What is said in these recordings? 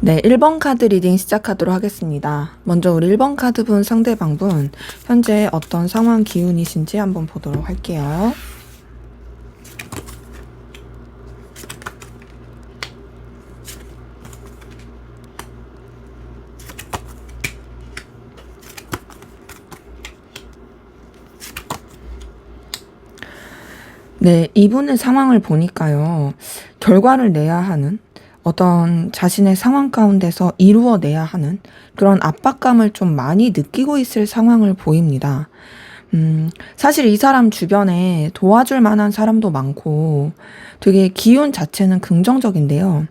네, 1번 카드 리딩 시작하도록 하겠습니다. 먼저 우리 1번 카드분 상대방분 현재 어떤 상황 기운이신지 한번 보도록 할게요. 네, 이분의 상황을 보니까요. 결과를 내야 하는 어떤 자신의 상황 가운데서 이루어내야 하는 그런 압박감을 좀 많이 느끼고 있을 상황을 보입니다. 사실 이 사람 주변에 도와줄 만한 사람도 많고 되게 기운 자체는 긍정적인데요.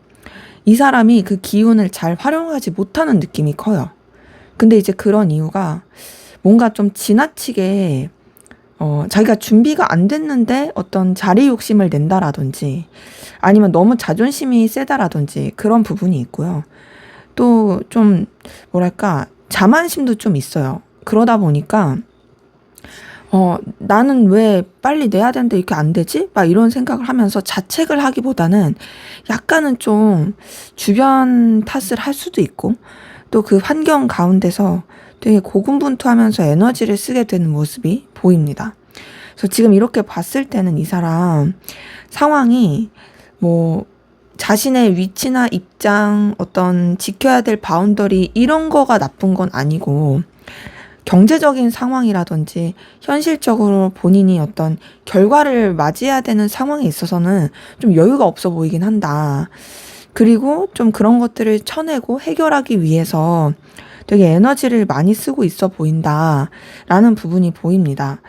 이 사람이 그 기운을 잘 활용하지 못하는 느낌이 커요. 근데 이제 그런 이유가 뭔가 좀 지나치게 자기가 준비가 안 됐는데 어떤 자리 욕심을 낸다라든지 아니면 너무 자존심이 세다라든지 그런 부분이 있고요. 또 좀 뭐랄까 자만심도 좀 있어요. 그러다 보니까 나는 왜 빨리 내야 되는데 이렇게 안 되지? 막 이런 생각을 하면서 자책을 하기보다는 약간은 좀 주변 탓을 할 수도 있고 또 그 환경 가운데서 되게 고군분투하면서 에너지를 쓰게 되는 모습이 보입니다. 그래서 지금 이렇게 봤을 때는 이 사람 상황이 뭐 자신의 위치나 입장, 어떤 지켜야 될 바운더리 이런 거가 나쁜 건 아니고 경제적인 상황이라든지 현실적으로 본인이 어떤 결과를 맞이해야 되는 상황에 있어서는 좀 여유가 없어 보이긴 한다. 그리고 좀 그런 것들을 쳐내고 해결하기 위해서 되게 에너지를 많이 쓰고 있어 보인다라는 부분이 보입니다.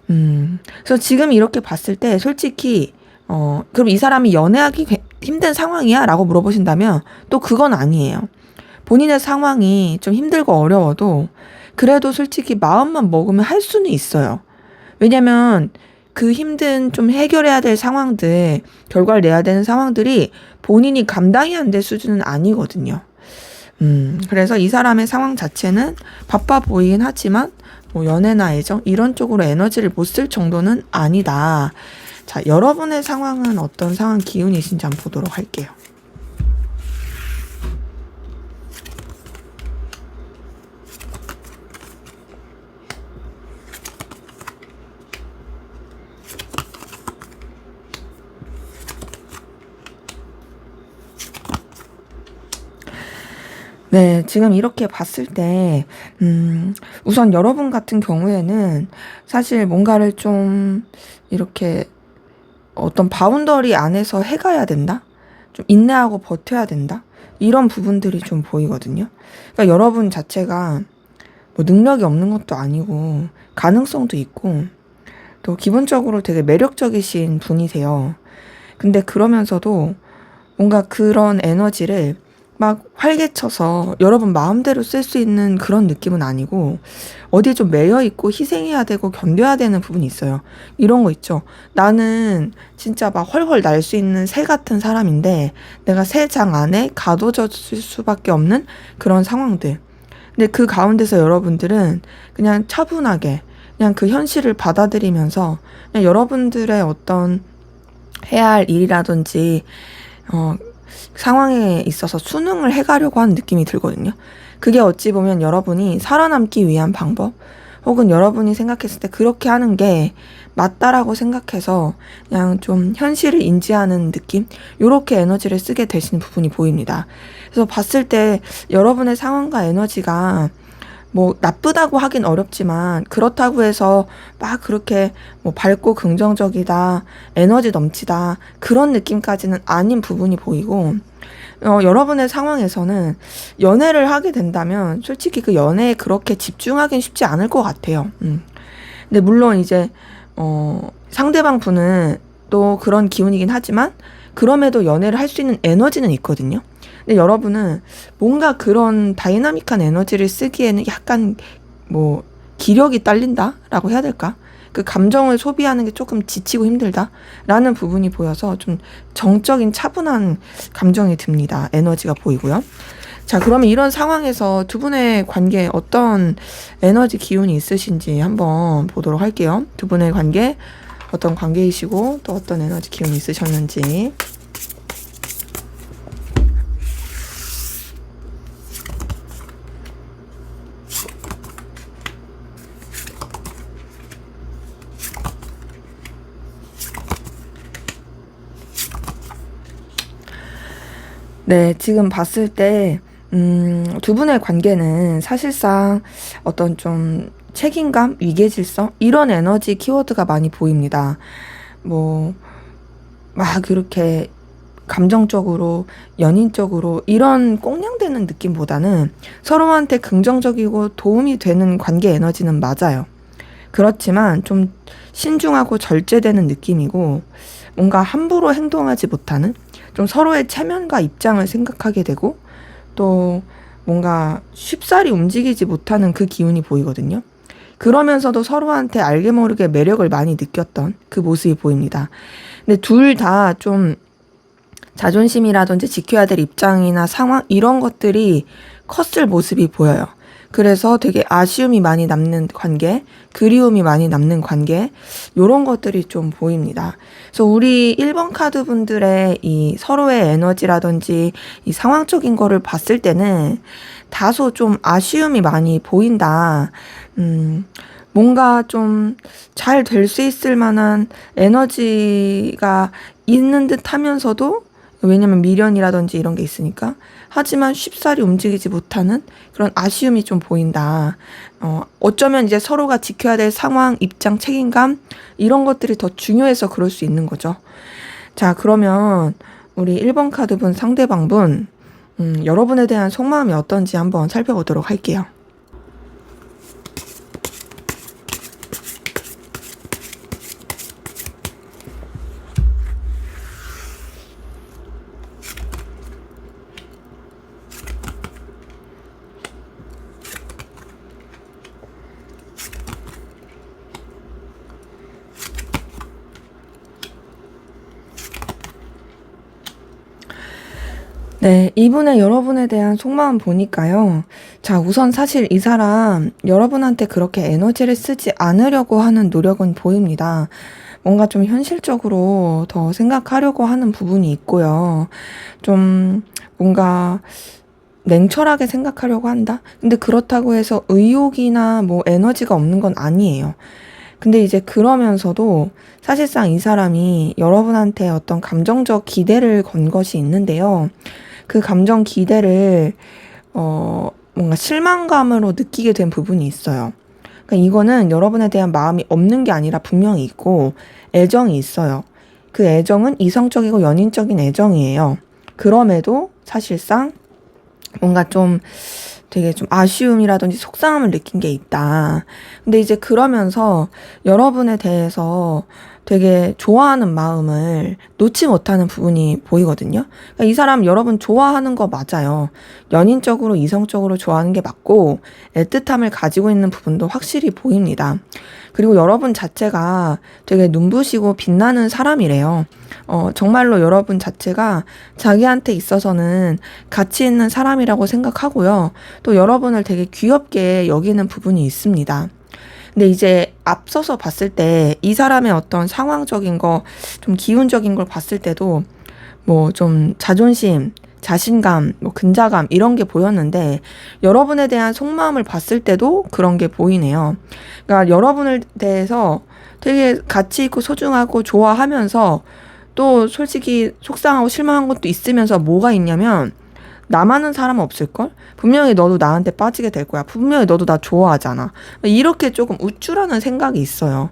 그래서 지금 이렇게 봤을 때 솔직히 그럼 이 사람이 연애하기 힘든 상황이야? 라고 물어보신다면 또 그건 아니에요. 본인의 상황이 좀 힘들고 어려워도 그래도 솔직히 마음만 먹으면 할 수는 있어요. 왜냐면 그 힘든 좀 해결해야 될 상황들, 결과를 내야 되는 상황들이 본인이 감당이 안 될 수준은 아니거든요. 그래서 이 사람의 상황 자체는 바빠 보이긴 하지만 뭐 연애나 애정 이런 쪽으로 에너지를 못 쓸 정도는 아니다. 자, 여러분의 상황은 어떤 상황 기운이신지 한번 보도록 할게요. 네, 지금 이렇게 봤을 때, 우선 여러분 같은 경우에는 사실 뭔가를 좀 이렇게 어떤 바운더리 안에서 해가야 된다? 좀 인내하고 버텨야 된다? 이런 부분들이 좀 보이거든요. 그러니까 여러분 자체가 뭐 능력이 없는 것도 아니고 가능성도 있고 또 기본적으로 되게 매력적이신 분이세요. 근데 그러면서도 뭔가 그런 에너지를 막 활개쳐서 여러분 마음대로 쓸 수 있는 그런 느낌은 아니고 어디에 좀 매여 있고 희생해야 되고 견뎌야 되는 부분이 있어요. 이런 거 있죠. 나는 진짜 막 헐헐 날 수 있는 새 같은 사람인데 내가 새 장 안에 가둬졌을 수밖에 없는 그런 상황들. 근데 그 가운데서 여러분들은 그냥 차분하게 그냥 그 현실을 받아들이면서 그냥 여러분들의 어떤 해야 할 일이라든지 상황에 있어서 수능을 해가려고 하는 느낌이 들거든요. 그게 어찌 보면 여러분이 살아남기 위한 방법 혹은 여러분이 생각했을 때 그렇게 하는 게 맞다라고 생각해서 그냥 좀 현실을 인지하는 느낌? 요렇게 에너지를 쓰게 되시는 부분이 보입니다. 그래서 봤을 때 여러분의 상황과 에너지가 뭐 나쁘다고 하긴 어렵지만 그렇다고 해서 막 그렇게 뭐 밝고 긍정적이다, 에너지 넘치다 그런 느낌까지는 아닌 부분이 보이고 여러분의 상황에서는 연애를 하게 된다면 솔직히 그 연애에 그렇게 집중하긴 쉽지 않을 것 같아요. 근데 물론 이제 상대방 분은 또 그런 기운이긴 하지만 그럼에도 연애를 할 수 있는 에너지는 있거든요. 근데 여러분은 뭔가 그런 다이나믹한 에너지를 쓰기에는 약간 뭐 기력이 딸린다라고 해야 될까? 그 감정을 소비하는 게 조금 지치고 힘들다라는 부분이 보여서 좀 정적인 차분한 감정이 듭니다. 에너지가 보이고요. 자, 그러면 이런 상황에서 두 분의 관계에 어떤 에너지 기운이 있으신지 한번 보도록 할게요. 두 분의 관계 어떤 관계이시고 또 어떤 에너지 기운이 있으셨는지. 네, 지금 봤을 때, 두 분의 관계는 사실상 어떤 좀 책임감, 위계질서, 이런 에너지 키워드가 많이 보입니다. 뭐, 막 그렇게 감정적으로, 연인적으로, 이런 꽁냥대는 느낌보다는 서로한테 긍정적이고 도움이 되는 관계 에너지는 맞아요. 그렇지만 좀 신중하고 절제되는 느낌이고, 뭔가 함부로 행동하지 못하는, 좀 서로의 체면과 입장을 생각하게 되고, 또 뭔가 쉽사리 움직이지 못하는 그 기운이 보이거든요. 그러면서도 서로한테 알게 모르게 매력을 많이 느꼈던 그 모습이 보입니다. 근데 둘 다 좀 자존심이라든지 지켜야 될 입장이나 상황 이런 것들이 컸을 모습이 보여요. 그래서 되게 아쉬움이 많이 남는 관계, 그리움이 많이 남는 관계, 요런 것들이 좀 보입니다. 그래서 우리 1번 카드 분들의 이 서로의 에너지라든지 이 상황적인 거를 봤을 때는 다소 좀 아쉬움이 많이 보인다. 뭔가 좀 잘 될 수 있을 만한 에너지가 있는 듯 하면서도, 왜냐면 미련이라든지 이런 게 있으니까. 하지만 쉽사리 움직이지 못하는 그런 아쉬움이 좀 보인다. 어쩌면 이제 서로가 지켜야 될 상황, 입장, 책임감, 이런 것들이 더 중요해서 그럴 수 있는 거죠. 자, 그러면 우리 1번 카드 분 상대방 분, 여러분에 대한 속마음이 어떤지 한번 살펴보도록 할게요. 네, 이분의 여러분에 대한 속마음 보니까요. 자, 우선 사실 이 사람 여러분한테 그렇게 에너지를 쓰지 않으려고 하는 노력은 보입니다. 뭔가 좀 현실적으로 더 생각하려고 하는 부분이 있고요. 좀 뭔가 냉철하게 생각하려고 한다? 근데 그렇다고 해서 의욕이나 뭐 에너지가 없는 건 아니에요. 근데 이제 그러면서도 사실상 이 사람이 여러분한테 어떤 감정적 기대를 건 것이 있는데요. 그 감정 기대를 뭔가 실망감으로 느끼게 된 부분이 있어요. 그러니까 이거는 여러분에 대한 마음이 없는 게 아니라 분명히 있고 애정이 있어요. 그 애정은 이성적이고 연인적인 애정이에요. 그럼에도 사실상 뭔가 좀 되게 좀 아쉬움이라든지 속상함을 느낀 게 있다. 근데 이제 그러면서 여러분에 대해서 되게 좋아하는 마음을 놓지 못하는 부분이 보이거든요. 그러니까 이 사람 여러분 좋아하는 거 맞아요. 연인적으로, 이성적으로 좋아하는 게 맞고 애틋함을 가지고 있는 부분도 확실히 보입니다. 그리고 여러분 자체가 되게 눈부시고 빛나는 사람이래요. 정말로 여러분 자체가 자기한테 있어서는 가치 있는 사람이라고 생각하고요. 또 여러분을 되게 귀엽게 여기는 부분이 있습니다. 근데 이제 앞서서 봤을 때 이 사람의 어떤 상황적인 거, 좀 기운적인 걸 봤을 때도 뭐 좀 자존심, 자신감, 뭐 근자감 이런 게 보였는데 여러분에 대한 속마음을 봤을 때도 그런 게 보이네요. 그러니까 여러분을 대해서 되게 가치 있고 소중하고 좋아하면서 또 솔직히 속상하고 실망한 것도 있으면서 뭐가 있냐면 나만은 사람 없을걸? 분명히 너도 나한테 빠지게 될 거야. 분명히 너도 나 좋아하잖아. 이렇게 조금 우쭐하는 생각이 있어요.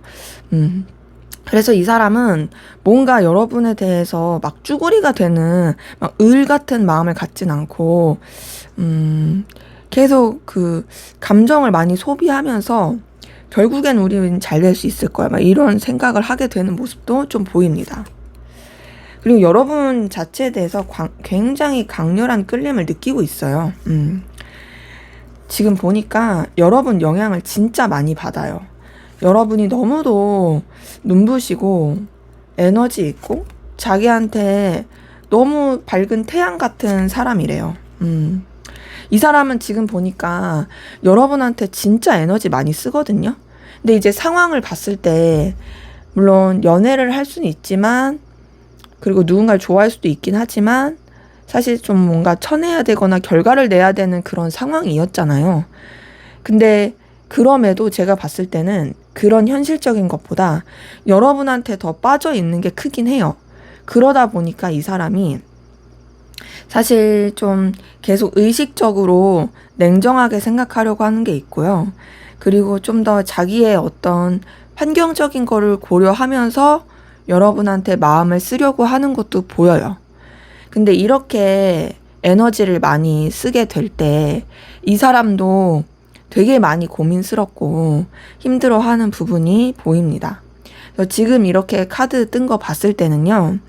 그래서 이 사람은 뭔가 여러분에 대해서 막 쭈구리가 되는 막 을 같은 마음을 갖진 않고, 계속 그 감정을 많이 소비하면서 결국엔 우리는 잘 될 수 있을 거야. 막 이런 생각을 하게 되는 모습도 좀 보입니다. 그리고 여러분 자체에 대해서 굉장히 강렬한 끌림을 느끼고 있어요. 지금 보니까 여러분 영향을 진짜 많이 받아요. 여러분이 너무도 눈부시고 에너지 있고 자기한테 너무 밝은 태양 같은 사람이래요. 이 사람은 지금 보니까 여러분한테 진짜 에너지 많이 쓰거든요. 근데 이제 상황을 봤을 때 물론 연애를 할 수는 있지만, 그리고 누군가를 좋아할 수도 있긴 하지만 사실 좀 뭔가 쳐내야 되거나 결과를 내야 되는 그런 상황이었잖아요. 근데 그럼에도 제가 봤을 때는 그런 현실적인 것보다 여러분한테 더 빠져 있는 게 크긴 해요. 그러다 보니까 이 사람이 사실 좀 계속 의식적으로 냉정하게 생각하려고 하는 게 있고요. 그리고 좀 더 자기의 어떤 환경적인 거를 고려하면서 여러분한테 마음을 쓰려고 하는 것도 보여요. 근데 이렇게 에너지를 많이 쓰게 될 때 이 사람도 되게 많이 고민스럽고 힘들어하는 부분이 보입니다. 그래서 지금 이렇게 카드 뜬 거 봤을 때는요.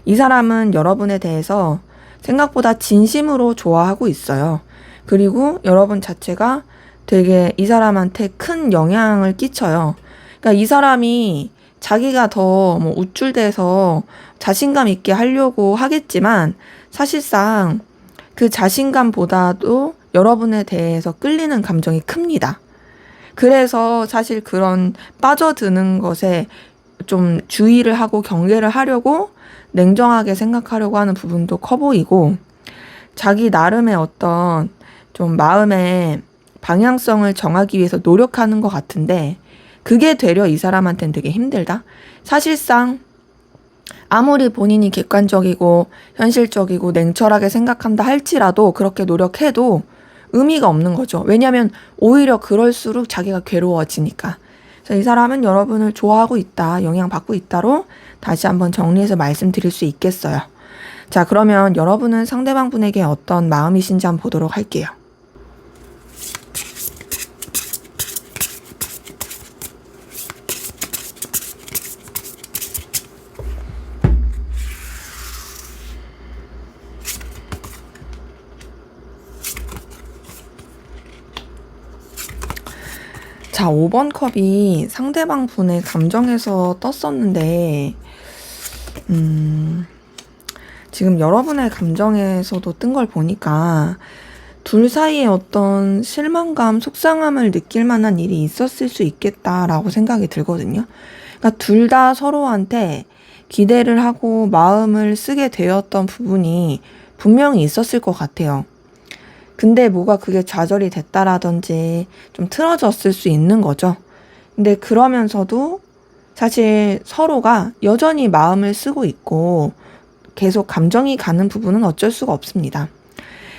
이 사람은 여러분에 대해서 생각보다 진심으로 좋아하고 있어요. 그리고 여러분 자체가 되게 이 사람한테 큰 영향을 끼쳐요. 그러니까 이 사람이 자기가 더 뭐 우쭐대서 자신감 있게 하려고 하겠지만 사실상 그 자신감보다도 여러분에 대해서 끌리는 감정이 큽니다. 그래서 사실 그런 빠져드는 것에 좀 주의를 하고 경계를 하려고 냉정하게 생각하려고 하는 부분도 커 보이고 자기 나름의 어떤 좀 마음의 방향성을 정하기 위해서 노력하는 것 같은데 그게 되려 이 사람한테는 되게 힘들다. 사실상 아무리 본인이 객관적이고 현실적이고 냉철하게 생각한다 할지라도 그렇게 노력해도 의미가 없는 거죠. 왜냐하면 오히려 그럴수록 자기가 괴로워지니까. 그래서 이 사람은 여러분을 좋아하고 있다, 영향받고 있다로 다시 한번 정리해서 말씀드릴 수 있겠어요. 자, 그러면 여러분은 상대방 분에게 어떤 마음이신지 한번 보도록 할게요. 자, 5번 컵이 상대방 분의 감정에서 떴었는데, 지금 여러분의 감정에서도 뜬 걸 보니까 둘 사이에 어떤 실망감, 속상함을 느낄 만한 일이 있었을 수 있겠다라고 생각이 들거든요. 그러니까 둘 다 서로한테 기대를 하고 마음을 쓰게 되었던 부분이 분명히 있었을 것 같아요. 근데 뭐가 그게 좌절이 됐다라든지 좀 틀어졌을 수 있는 거죠. 근데 그러면서도 사실 서로가 여전히 마음을 쓰고 있고 계속 감정이 가는 부분은 어쩔 수가 없습니다.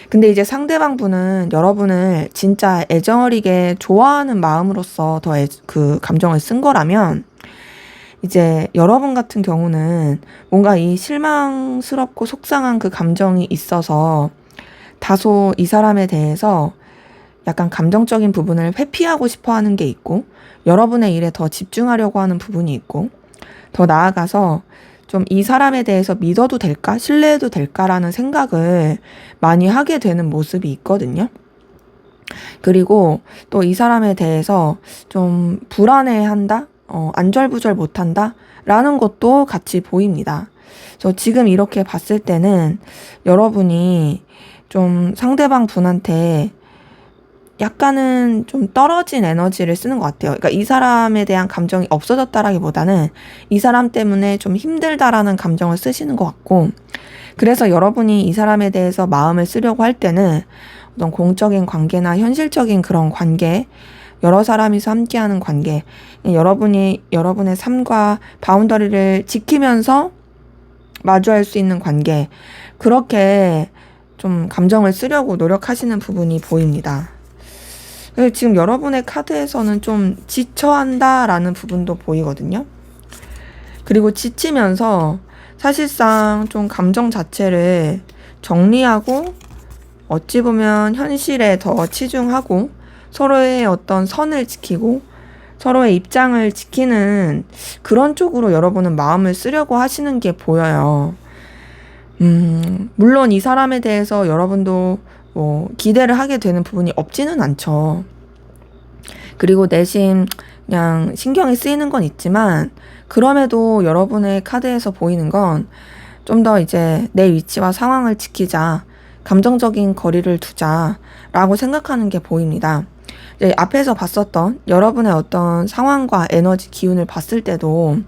근데 이제 상대방 분은 여러분을 진짜 애정어리게 좋아하는 마음으로서 더 그 감정을 쓴 거라면 이제 여러분 같은 경우는 뭔가 이 실망스럽고 속상한 그 감정이 있어서 다소 이 사람에 대해서 약간 감정적인 부분을 회피하고 싶어 하는 게 있고 여러분의 일에 더 집중하려고 하는 부분이 있고 더 나아가서 좀 이 사람에 대해서 믿어도 될까? 신뢰해도 될까라는 생각을 많이 하게 되는 모습이 있거든요. 그리고 또 이 사람에 대해서 좀 불안해한다? 안절부절 못한다? 라는 것도 같이 보입니다. 그래서 지금 이렇게 봤을 때는 여러분이 좀 상대방 분한테 약간은 좀 떨어진 에너지를 쓰는 것 같아요. 그러니까 이 사람에 대한 감정이 없어졌다라기보다는 이 사람 때문에 좀 힘들다라는 감정을 쓰시는 것 같고, 그래서 여러분이 이 사람에 대해서 마음을 쓰려고 할 때는 어떤 공적인 관계나 현실적인 그런 관계, 여러 사람이서 함께하는 관계, 여러분이 여러분의 삶과 바운더리를 지키면서 마주할 수 있는 관계, 그렇게 좀 감정을 쓰려고 노력하시는 부분이 보입니다. 지금 여러분의 카드에서는 좀 지쳐한다라는 부분도 보이거든요. 그리고 지치면서 사실상 좀 감정 자체를 정리하고 어찌 보면 현실에 더 치중하고 서로의 어떤 선을 지키고 서로의 입장을 지키는 그런 쪽으로 여러분은 마음을 쓰려고 하시는 게 보여요. 물론 이 사람에 대해서 여러분도 뭐 기대를 하게 되는 부분이 없지는 않죠. 그리고 내심 그냥 신경이 쓰이는 건 있지만 그럼에도 여러분의 카드에서 보이는 건 좀 더 이제 내 위치와 상황을 지키자, 감정적인 거리를 두자라고 생각하는 게 보입니다. 이제 앞에서 봤었던 여러분의 어떤 상황과 에너지 기운을 봤을 때도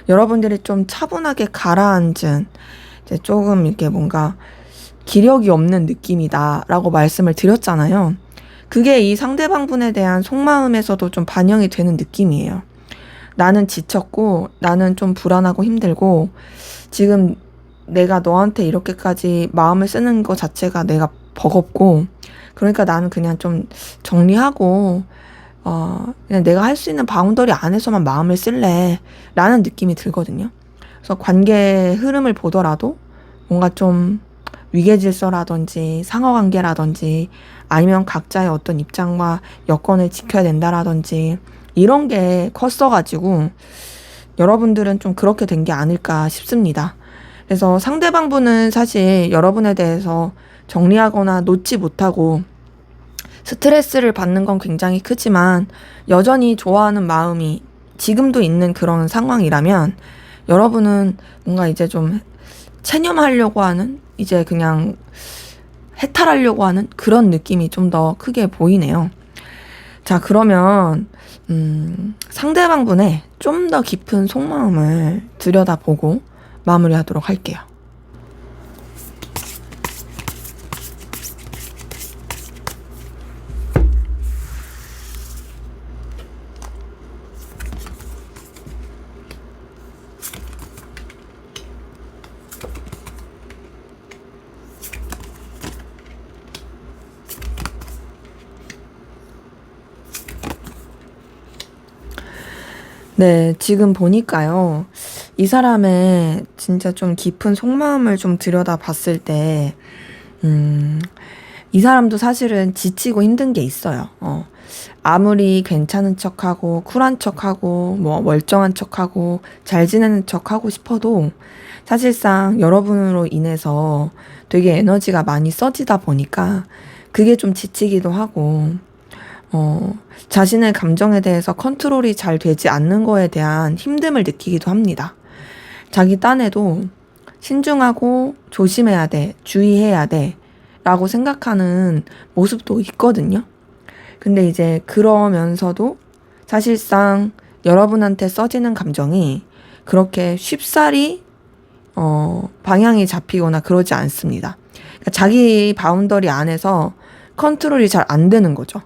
여러분들이 좀 차분하게 가라앉은 이제 조금 이렇게 뭔가 기력이 없는 느낌이다 라고 말씀을 드렸잖아요. 그게 이 상대방 분에 대한 속마음에서도 좀 반영이 되는 느낌이에요. 나는 지쳤고 나는 좀 불안하고 힘들고 지금 내가 너한테 이렇게까지 마음을 쓰는 것 자체가 내가 버겁고, 그러니까 나는 그냥 좀 정리하고 그냥 내가 할 수 있는 바운더리 안에서만 마음을 쓸래 라는 느낌이 들거든요. 그래서 관계의 흐름을 보더라도 뭔가 좀 위계질서라든지 상하관계라든지 아니면 각자의 어떤 입장과 여건을 지켜야 된다라든지 이런 게 컸어가지고 여러분들은 좀 그렇게 된 게 아닐까 싶습니다. 그래서 상대방분은 사실 여러분에 대해서 정리하거나 놓지 못하고 스트레스를 받는 건 굉장히 크지만 여전히 좋아하는 마음이 지금도 있는 그런 상황이라면 여러분은 뭔가 이제 좀 체념하려고 하는, 이제 그냥 해탈하려고 하는 그런 느낌이 좀 더 크게 보이네요. 자, 그러면 상대방분의 좀 더 깊은 속마음을 들여다보고 마무리하도록 할게요. 네, 지금 보니까요. 이 사람의 진짜 좀 깊은 속마음을 좀 들여다봤을 때, 이 사람도 사실은 지치고 힘든 게 있어요. 아무리 괜찮은 척하고, 쿨한 척하고, 뭐, 멀쩡한 척하고, 잘 지내는 척하고 싶어도, 사실상 여러분으로 인해서 되게 에너지가 많이 써지다 보니까, 그게 좀 지치기도 하고, 자신의 감정에 대해서 컨트롤이 잘 되지 않는 거에 대한 힘듦을 느끼기도 합니다. 자기 딴에도 신중하고 조심해야 돼, 주의해야 돼, 라고 생각하는 모습도 있거든요. 근데 이제 그러면서도 사실상 여러분한테 써지는 감정이 그렇게 쉽사리, 방향이 잡히거나 그러지 않습니다. 그러니까 자기 바운더리 안에서 컨트롤이 잘 안 되는 거죠.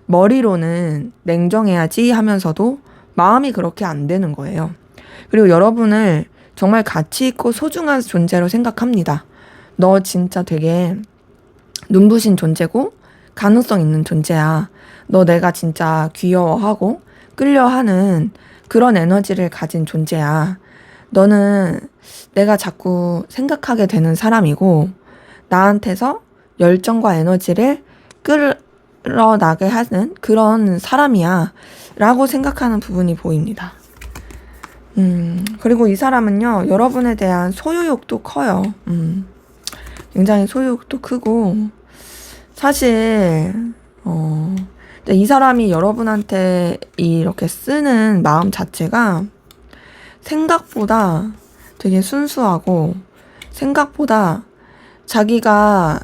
머리로는 냉정해야지 하면서도 마음이 그렇게 안 되는 거예요. 그리고 여러분을 정말 가치 있고 소중한 존재로 생각합니다. 너 진짜 되게 눈부신 존재고 가능성 있는 존재야. 너 내가 진짜 귀여워하고 끌려하는 그런 에너지를 가진 존재야. 너는 내가 자꾸 생각하게 되는 사람이고 나한테서 열정과 에너지를 끌어나게 하는 그런 사람이야 라고 생각하는 부분이 보입니다. 그리고 이 사람은요, 여러분에 대한 소유욕도 커요. 굉장히 소유욕도 크고, 사실, 이 사람이 여러분한테 이렇게 쓰는 마음 자체가 생각보다 되게 순수하고, 생각보다 자기가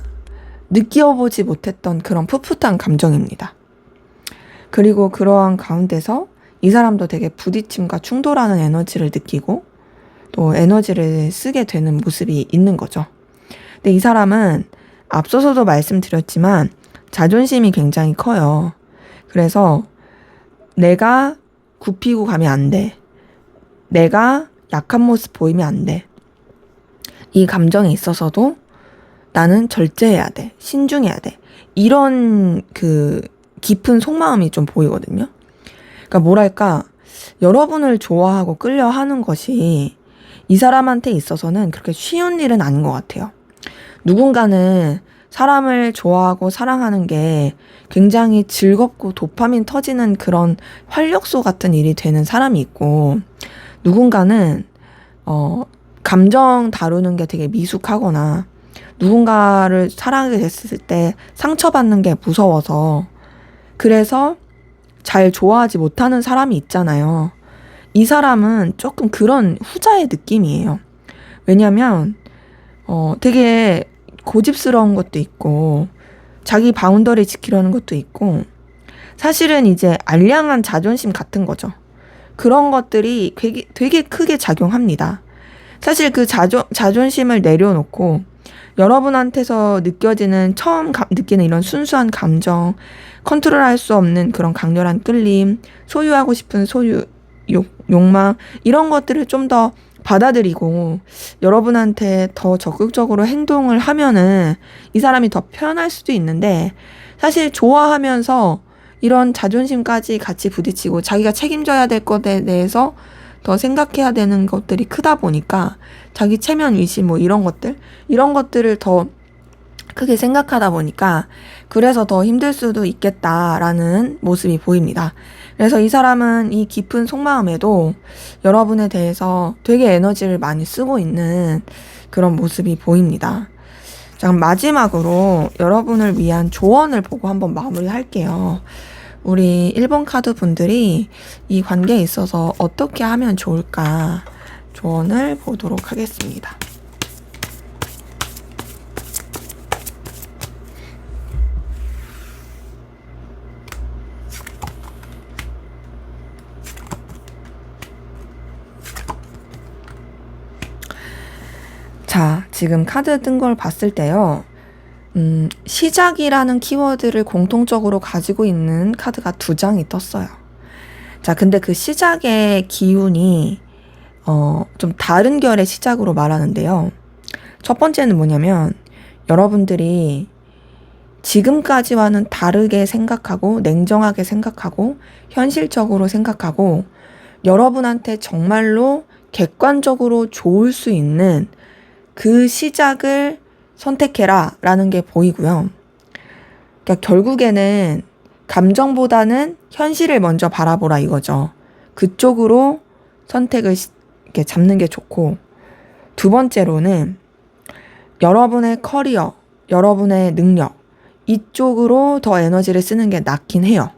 느껴보지 못했던 그런 풋풋한 감정입니다. 그리고 그러한 가운데서 이 사람도 되게 부딪힘과 충돌하는 에너지를 느끼고 또 에너지를 쓰게 되는 모습이 있는 거죠. 근데 이 사람은 앞서서도 말씀드렸지만 자존심이 굉장히 커요. 그래서 내가 굽히고 가면 안 돼. 내가 약한 모습 보이면 안 돼. 이 감정에 있어서도 나는 절제해야 돼. 신중해야 돼. 이런 그 깊은 속마음이 좀 보이거든요. 그러니까 뭐랄까, 여러분을 좋아하고 끌려하는 것이 이 사람한테 있어서는 그렇게 쉬운 일은 아닌 것 같아요. 누군가는 사람을 좋아하고 사랑하는 게 굉장히 즐겁고 도파민 터지는 그런 활력소 같은 일이 되는 사람이 있고, 누군가는 감정 다루는 게 되게 미숙하거나 누군가를 사랑하게 됐을 때 상처받는 게 무서워서 그래서 잘 좋아하지 못하는 사람이 있잖아요. 이 사람은 조금 그런 후자의 느낌이에요. 왜냐면 되게 고집스러운 것도 있고 자기 바운더리 지키려는 것도 있고 사실은 이제 알량한 자존심 같은 거죠. 그런 것들이 되게 크게 작용합니다. 사실 그 자존심을 내려놓고 여러분한테서 느껴지는 처음 느끼는 이런 순수한 감정, 컨트롤할 수 없는 그런 강렬한 끌림, 소유하고 싶은 욕망 이런 것들을 좀 더 받아들이고 여러분한테 더 적극적으로 행동을 하면은 이 사람이 더 편할 수도 있는데, 사실 좋아하면서 이런 자존심까지 같이 부딪히고 자기가 책임져야 될 것에 대해서 더 생각해야 되는 것들이 크다 보니까 자기 체면 위신 뭐 이런 것들을 더 크게 생각하다 보니까 그래서 더 힘들 수도 있겠다라는 모습이 보입니다. 그래서 이 사람은 이 깊은 속마음에도 여러분에 대해서 되게 에너지를 많이 쓰고 있는 그런 모습이 보입니다. 자, 그럼 마지막으로 여러분을 위한 조언을 보고 한번 마무리할게요. 우리 1번 카드 분들이 이 관계에 있어서 어떻게 하면 좋을까 조언을 보도록 하겠습니다. 자, 지금 카드 뜬 걸 봤을 때요. 시작이라는 키워드를 공통적으로 가지고 있는 카드가 2장이 떴어요. 자, 근데 그 시작의 기운이 좀 다른 결의 시작으로 말하는데요. 첫 번째는 뭐냐면 여러분들이 지금까지와는 다르게 생각하고 냉정하게 생각하고 현실적으로 생각하고 여러분한테 정말로 객관적으로 좋을 수 있는 그 시작을 선택해라 라는 게 보이고요. 그러니까 결국에는 감정보다는 현실을 먼저 바라보라 이거죠. 그쪽으로 선택을 이렇게 잡는 게 좋고, 두 번째로는 여러분의 커리어, 여러분의 능력 이쪽으로 더 에너지를 쓰는 게 낫긴 해요.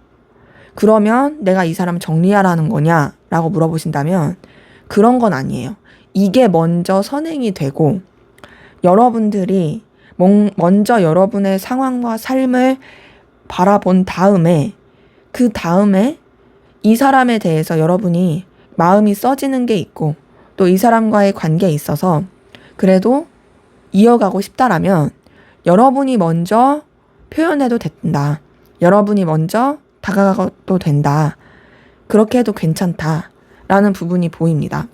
그러면 내가 이 사람 정리하라는 거냐 라고 물어보신다면 그런 건 아니에요. 이게 먼저 선행이 되고 여러분들이 먼저 여러분의 상황과 삶을 바라본 다음에 그 다음에 이 사람에 대해서 여러분이 마음이 써지는 게 있고 또 이 사람과의 관계에 있어서 그래도 이어가고 싶다라면 여러분이 먼저 표현해도 된다. 여러분이 먼저 다가가도 된다. 그렇게 해도 괜찮다라는 부분이 보입니다.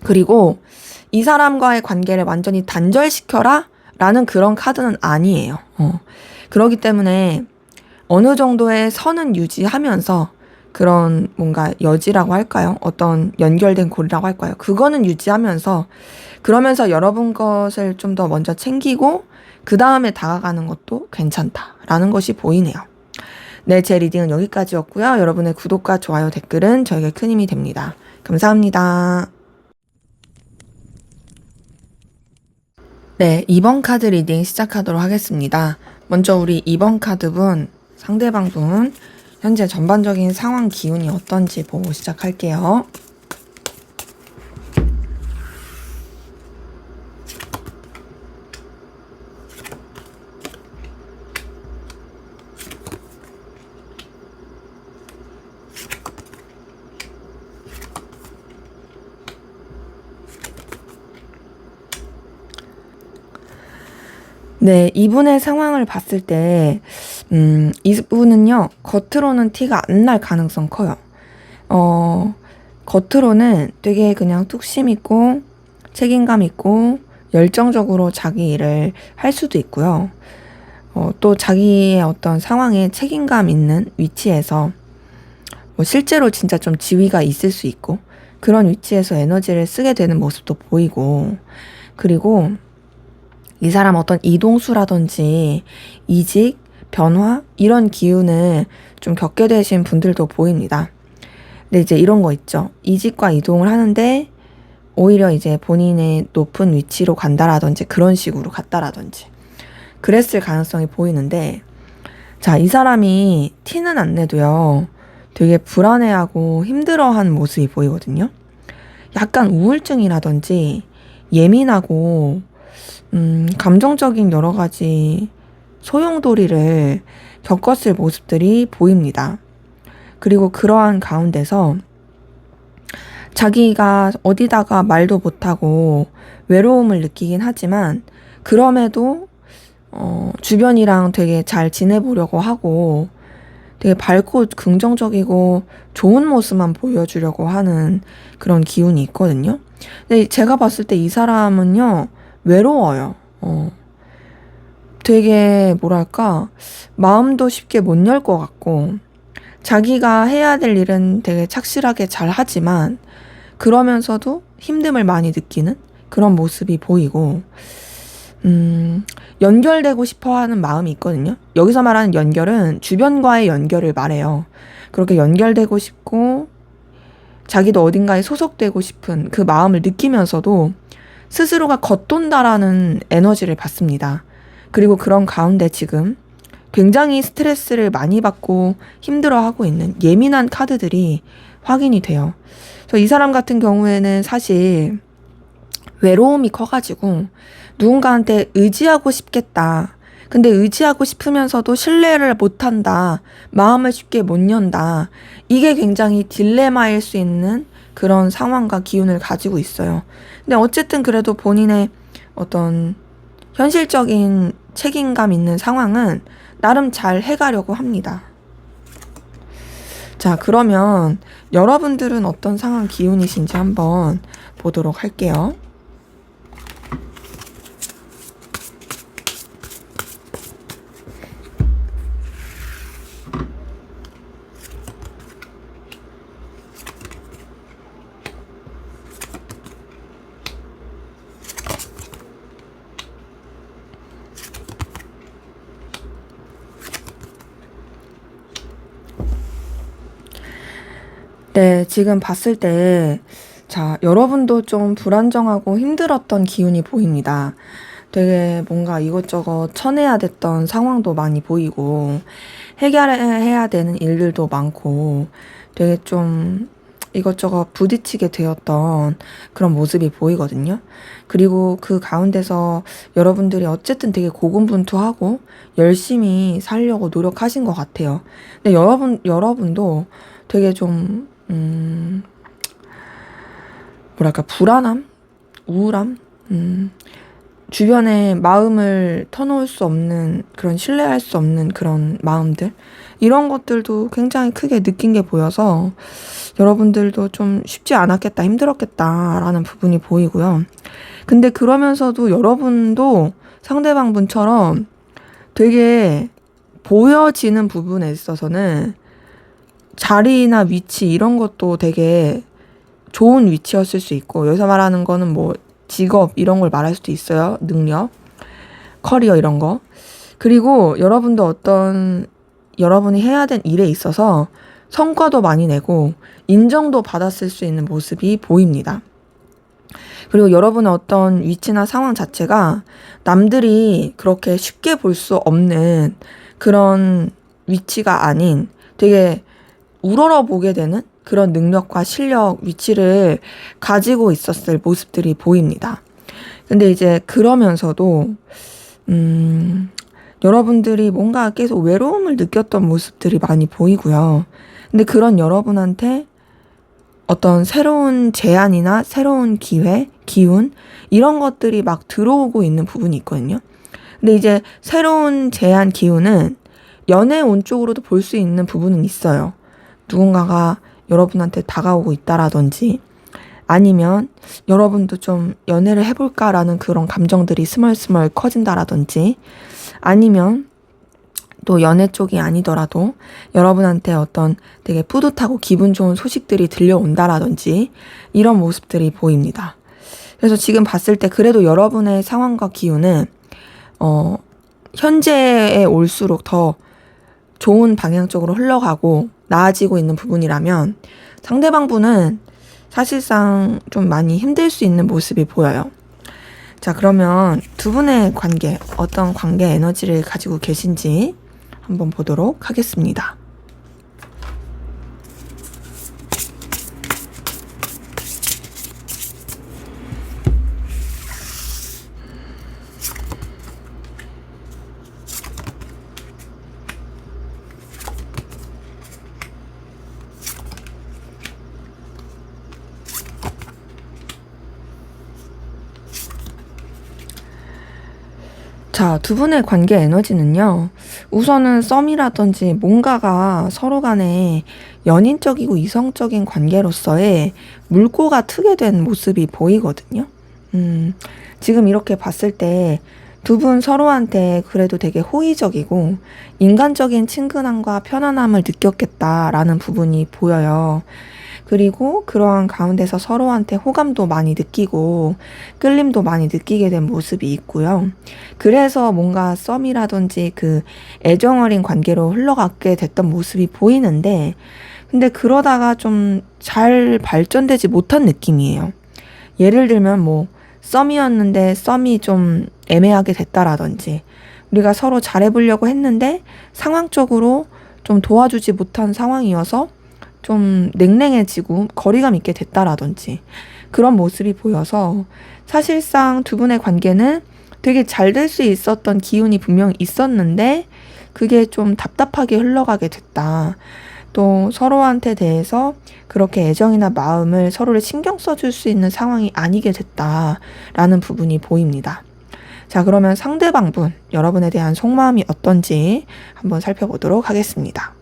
그리고 이 사람과의 관계를 완전히 단절시켜라 라는 그런 카드는 아니에요. 그렇기 때문에 어느 정도의 선은 유지하면서 그런 뭔가 여지라고 할까요? 어떤 연결된 고리라고 할까요? 그거는 유지하면서 그러면서 여러분 것을 좀 더 먼저 챙기고 그 다음에 다가가는 것도 괜찮다라는 것이 보이네요. 네, 제 리딩은 여기까지였고요. 여러분의 구독과 좋아요, 댓글은 저에게 큰 힘이 됩니다. 감사합니다. 네, 2번 카드 리딩 시작하도록 하겠습니다. 먼저 우리 2번 카드분, 상대방 분, 현재 전반적인 상황 기운이 어떤지 보고 시작할게요. 네, 이분의 상황을 봤을 때, 이분은요, 겉으로는 티가 안 날 가능성 커요. 겉으로는 되게 그냥 뚝심 있고, 책임감 있고, 열정적으로 자기 일을 할 수도 있고요. 또 자기의 어떤 상황에 책임감 있는 위치에서, 뭐 실제로 진짜 좀 지위가 있을 수 있고, 그런 위치에서 에너지를 쓰게 되는 모습도 보이고, 그리고 이 사람 어떤 이동수라든지 이직, 변화 이런 기운을 좀 겪게 되신 분들도 보입니다. 근데 이제 이런 거 있죠. 이직과 이동을 하는데 오히려 이제 본인의 높은 위치로 간다라든지 그런 식으로 갔다라든지 그랬을 가능성이 보이는데, 자, 이 사람이 티는 안 내도요. 되게 불안해하고 힘들어하는 모습이 보이거든요. 약간 우울증이라든지 예민하고 감정적인 여러 가지 소용돌이를 겪었을 모습들이 보입니다. 그리고 그러한 가운데서 자기가 어디다가 말도 못하고 외로움을 느끼긴 하지만 그럼에도 주변이랑 되게 잘 지내보려고 하고 되게 밝고 긍정적이고 좋은 모습만 보여주려고 하는 그런 기운이 있거든요. 근데 제가 봤을 때 이 사람은요, 외로워요. 되게 뭐랄까, 마음도 쉽게 못 열 것 같고, 자기가 해야 될 일은 되게 착실하게 잘 하지만, 그러면서도 힘듦을 많이 느끼는 그런 모습이 보이고, 연결되고 싶어 하는 마음이 있거든요. 여기서 말하는 연결은 주변과의 연결을 말해요. 그렇게 연결되고 싶고, 자기도 어딘가에 소속되고 싶은 그 마음을 느끼면서도 스스로가 겉돈다라는 에너지를 받습니다. 그리고 그런 가운데 지금 굉장히 스트레스를 많이 받고 힘들어하고 있는 예민한 카드들이 확인이 돼요. 그래서 이 사람 같은 경우에는 사실 외로움이 커가지고 누군가한테 의지하고 싶겠다. 근데 의지하고 싶으면서도 신뢰를 못한다. 마음을 쉽게 못 연다. 이게 굉장히 딜레마일 수 있는 그런 상황과 기운을 가지고 있어요. 근데 어쨌든 그래도 본인의 어떤 현실적인 책임감 있는 상황은 나름 잘 해가려고 합니다. 자, 그러면 여러분들은 어떤 상황 기운이신지 한번 보도록 할게요. 네, 지금 봤을 때, 자, 여러분도 좀 불안정하고 힘들었던 기운이 보입니다. 되게 뭔가 이것저것 쳐내야 됐던 상황도 많이 보이고, 해결해야 되는 일들도 많고, 되게 좀 이것저것 부딪히게 되었던 그런 모습이 보이거든요. 그리고 그 가운데서 여러분들이 어쨌든 되게 고군분투하고 열심히 살려고 노력하신 것 같아요. 근데 여러분도 되게 좀 뭐랄까, 불안함? 우울함? 주변에 마음을 터놓을 수 없는, 그런 신뢰할 수 없는 그런 마음들? 이런 것들도 굉장히 크게 느낀 게 보여서 여러분들도 좀 쉽지 않았겠다, 힘들었겠다라는 부분이 보이고요. 근데 그러면서도 여러분도 상대방 분처럼 되게 보여지는 부분에 있어서는 자리나 위치 이런 것도 되게 좋은 위치였을 수 있고, 여기서 말하는 거는 뭐 직업 이런 걸 말할 수도 있어요. 능력, 커리어 이런 거. 그리고 여러분도 어떤 여러분이 해야 될 일에 있어서 성과도 많이 내고 인정도 받았을 수 있는 모습이 보입니다. 그리고 여러분의 어떤 위치나 상황 자체가 남들이 그렇게 쉽게 볼 수 없는 그런 위치가 아닌 되게 우러러보게 되는 그런 능력과 실력, 위치를 가지고 있었을 모습들이 보입니다. 근데 이제 그러면서도 여러분들이 뭔가 계속 외로움을 느꼈던 모습들이 많이 보이고요. 근데 그런 여러분한테 어떤 새로운 제안이나 새로운 기회, 기운 이런 것들이 막 들어오고 있는 부분이 있거든요. 근데 이제 새로운 제안, 기운은 연애 운 쪽으로도 볼 수 있는 부분은 있어요. 누군가가 여러분한테 다가오고 있다라든지, 아니면 여러분도 좀 연애를 해볼까라는 그런 감정들이 스멀스멀 커진다라든지, 아니면 또 연애 쪽이 아니더라도 여러분한테 어떤 되게 뿌듯하고 기분 좋은 소식들이 들려온다라든지 이런 모습들이 보입니다. 그래서 지금 봤을 때 그래도 여러분의 상황과 기운은 현재에 올수록 더 좋은 방향 쪽으로 흘러가고 나아지고 있는 부분이라면, 상대방 분은 사실상 좀 많이 힘들 수 있는 모습이 보여요. 자, 그러면 두 분의 관계, 어떤 관계 에너지를 가지고 계신지 한번 보도록 하겠습니다. 자, 두 분의 관계 에너지는요, 우선은 썸이라든지 뭔가가 서로 간에 연인적이고 이성적인 관계로서의 물꼬가 트게 된 모습이 보이거든요. 지금 이렇게 봤을 때 두 분 서로한테 그래도 되게 호의적이고 인간적인 친근함과 편안함을 느꼈겠다라는 부분이 보여요. 그리고 그러한 가운데서 서로한테 호감도 많이 느끼고 끌림도 많이 느끼게 된 모습이 있고요. 그래서 뭔가 썸이라든지 그 애정 어린 관계로 흘러가게 됐던 모습이 보이는데, 근데 그러다가 좀 잘 발전되지 못한 느낌이에요. 예를 들면 뭐 썸이었는데 썸이 좀 애매하게 됐다라든지, 우리가 서로 잘해보려고 했는데 상황적으로 좀 도와주지 못한 상황이어서 좀 냉랭해지고 거리감 있게 됐다라든지 그런 모습이 보여서, 사실상 두 분의 관계는 되게 잘 될 수 있었던 기운이 분명 있었는데 그게 좀 답답하게 흘러가게 됐다. 또 서로한테 대해서 그렇게 애정이나 마음을 서로를 신경 써줄 수 있는 상황이 아니게 됐다라는 부분이 보입니다. 자, 그러면 상대방분, 여러분에 대한 속마음이 어떤지 한번 살펴보도록 하겠습니다.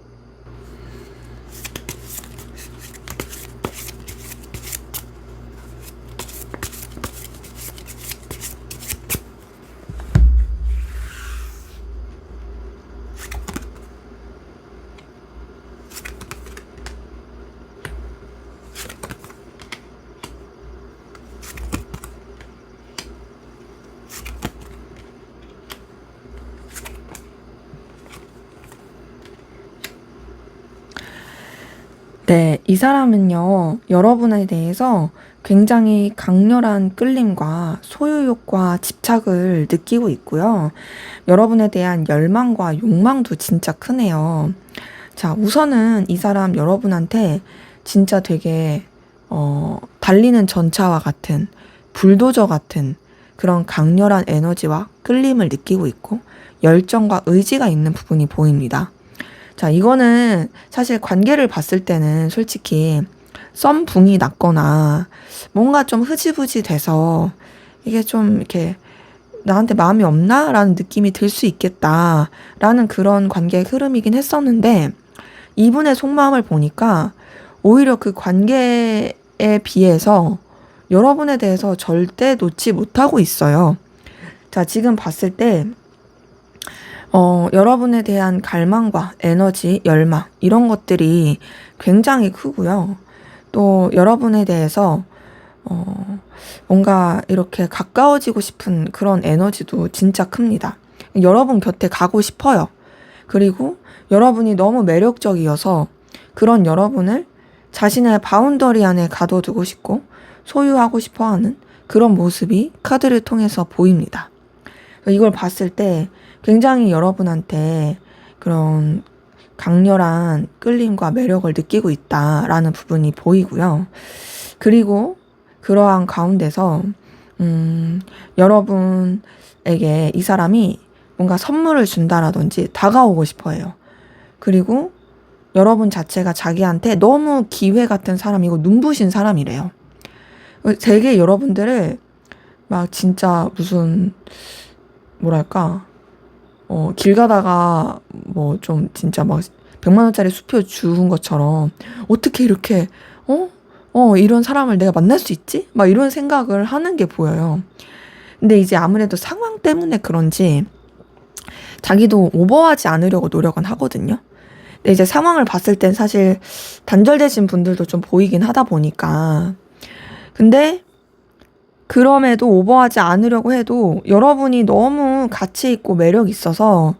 네, 이 사람은요, 여러분에 대해서 굉장히 강렬한 끌림과 소유욕과 집착을 느끼고 있고요. 여러분에 대한 열망과 욕망도 진짜 크네요. 자, 우선은 이 사람 여러분한테 진짜 되게, 달리는 전차와 같은, 불도저 같은 그런 강렬한 에너지와 끌림을 느끼고 있고, 열정과 의지가 있는 부분이 보입니다. 자, 이거는 사실 관계를 봤을 때는 솔직히 썸붕이 났거나 뭔가 좀 흐지부지 돼서 이게 좀 이렇게 나한테 마음이 없나? 라는 느낌이 들 수 있겠다 라는 그런 관계의 흐름이긴 했었는데, 이분의 속마음을 보니까 오히려 그 관계에 비해서 여러분에 대해서 절대 놓지 못하고 있어요. 자, 지금 봤을 때 여러분에 대한 갈망과 에너지, 열망, 이런 것들이 굉장히 크고요. 또 여러분에 대해서, 뭔가 이렇게 가까워지고 싶은 그런 에너지도 진짜 큽니다. 여러분 곁에 가고 싶어요. 그리고 여러분이 너무 매력적이어서 그런 여러분을 자신의 바운더리 안에 가둬두고 싶고 소유하고 싶어 하는 그런 모습이 카드를 통해서 보입니다. 이걸 봤을 때 굉장히 여러분한테 그런 강렬한 끌림과 매력을 느끼고 있다라는 부분이 보이고요. 그리고 그러한 가운데서 여러분에게 이 사람이 뭔가 선물을 준다라든지 다가오고 싶어 해요. 그리고 여러분 자체가 자기한테 너무 기회 같은 사람이고 눈부신 사람이래요. 되게 여러분들을 막 진짜 무슨 뭐랄까 길 가다가 뭐 좀 진짜 막 100만 원짜리 수표 주운 것처럼 어떻게 이렇게 이런 사람을 내가 만날 수 있지? 막 이런 생각을 하는 게 보여요. 근데 이제 아무래도 상황 때문에 그런지 자기도 오버하지 않으려고 노력은 하거든요. 근데 이제 상황을 봤을 땐 사실 단절되신 분들도 좀 보이긴 하다 보니까, 근데 그럼에도 오버하지 않으려고 해도 여러분이 너무 가치 있고 매력 있어서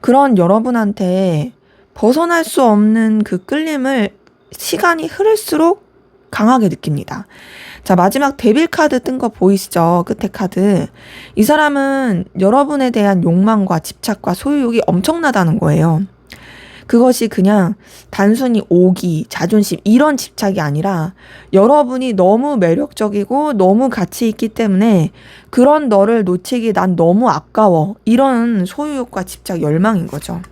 그런 여러분한테 벗어날 수 없는 그 끌림을 시간이 흐를수록 강하게 느낍니다. 자, 마지막 데빌 카드 뜬 거 보이시죠? 끝에 카드. 이 사람은 여러분에 대한 욕망과 집착과 소유욕이 엄청나다는 거예요. 그것이 그냥 단순히 오기, 자존심 이런 집착이 아니라 여러분이 너무 매력적이고 너무 가치 있기 때문에 그런 너를 놓치기 난 너무 아까워, 이런 소유욕과 집착, 열망인 거죠.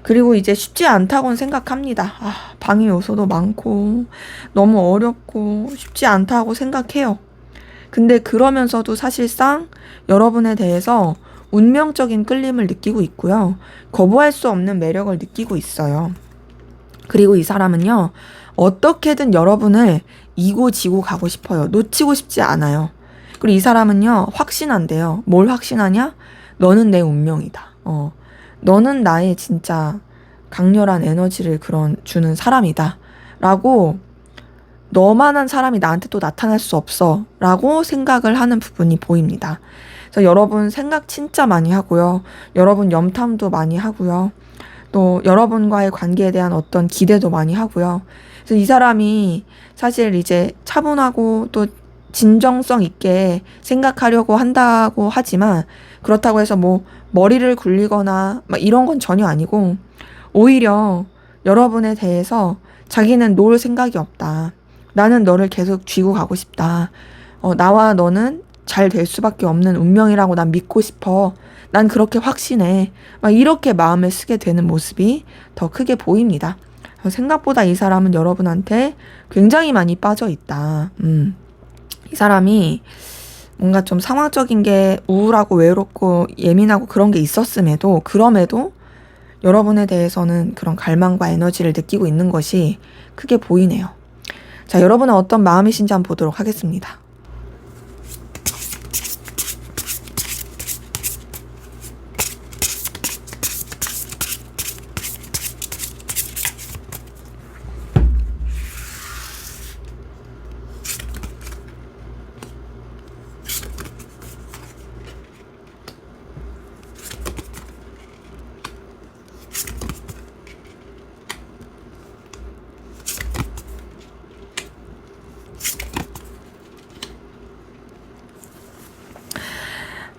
그리고 이제 쉽지 않다고는 생각합니다. 방해 요소도 많고 너무 어렵고 쉽지 않다고 생각해요. 근데 그러면서도 사실상 여러분에 대해서 운명적인 끌림을 느끼고 있고요. 거부할 수 없는 매력을 느끼고 있어요. 그리고 이 사람은요, 어떻게든 여러분을 이고 지고 가고 싶어요. 놓치고 싶지 않아요. 그리고 이 사람은요, 확신한대요. 뭘 확신하냐? 너는 내 운명이다. 너는 나의 진짜 강렬한 에너지를 주는 사람이다. 라고, 너만한 사람이 나한테 또 나타날 수 없어. 라고 생각을 하는 부분이 보입니다. 그래서 여러분 생각 진짜 많이 하고요. 여러분 염탐도 많이 하고요. 또 여러분과의 관계에 대한 어떤 기대도 많이 하고요. 그래서 이 사람이 사실 이제 차분하고 또 진정성 있게 생각하려고 한다고 하지만, 그렇다고 해서 뭐 머리를 굴리거나 막 이런 건 전혀 아니고, 오히려 여러분에 대해서 자기는 놓을 생각이 없다. 나는 너를 계속 쥐고 가고 싶다. 나와 너는 잘 될 수밖에 없는 운명이라고 난 믿고 싶어. 난 그렇게 확신해. 막 이렇게 마음을 쓰게 되는 모습이 더 크게 보입니다. 생각보다 이 사람은 여러분한테 굉장히 많이 빠져 있다. 이 사람이 뭔가 좀 상황적인 게 우울하고 외롭고 예민하고 그런 게 있었음에도, 그럼에도 여러분에 대해서는 그런 갈망과 에너지를 느끼고 있는 것이 크게 보이네요. 자, 여러분은 어떤 마음이신지 한번 보도록 하겠습니다.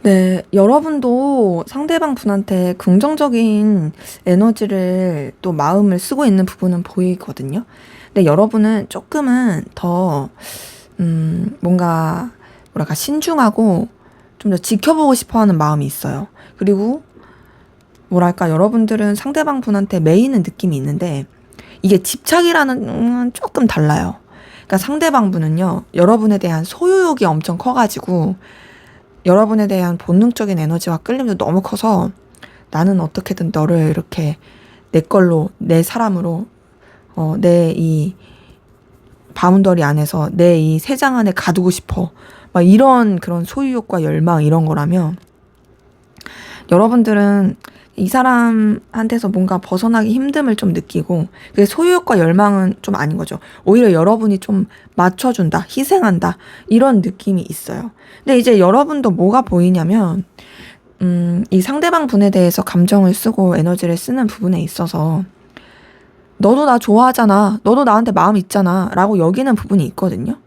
네, 여러분도 상대방 분한테 긍정적인 에너지를 또 마음을 쓰고 있는 부분은 보이거든요. 근데 여러분은 조금은 더, 뭔가, 뭐랄까, 신중하고 좀 더 지켜보고 싶어 하는 마음이 있어요. 그리고, 뭐랄까, 여러분들은 상대방 분한테 매이는 느낌이 있는데, 이게 집착이라는 조금 달라요. 그러니까 상대방 분은요, 여러분에 대한 소유욕이 엄청 커가지고, 여러분에 대한 본능적인 에너지와 끌림도 너무 커서, 나는 어떻게든 너를 이렇게 내 걸로, 내 사람으로, 내 이 바운더리 안에서, 내 이 세장 안에 가두고 싶어. 막 이런 그런 소유욕과 열망, 이런 거라면, 여러분들은 이 사람한테서 뭔가 벗어나기 힘듦을 좀 느끼고, 그 소유욕과 열망은 좀 아닌 거죠. 오히려 여러분이 좀 맞춰준다, 희생한다, 이런 느낌이 있어요. 근데 이제 여러분도 뭐가 보이냐면, 이 상대방 분에 대해서 감정을 쓰고 에너지를 쓰는 부분에 있어서, 너도 나 좋아하잖아, 너도 나한테 마음 있잖아, 라고 여기는 부분이 있거든요.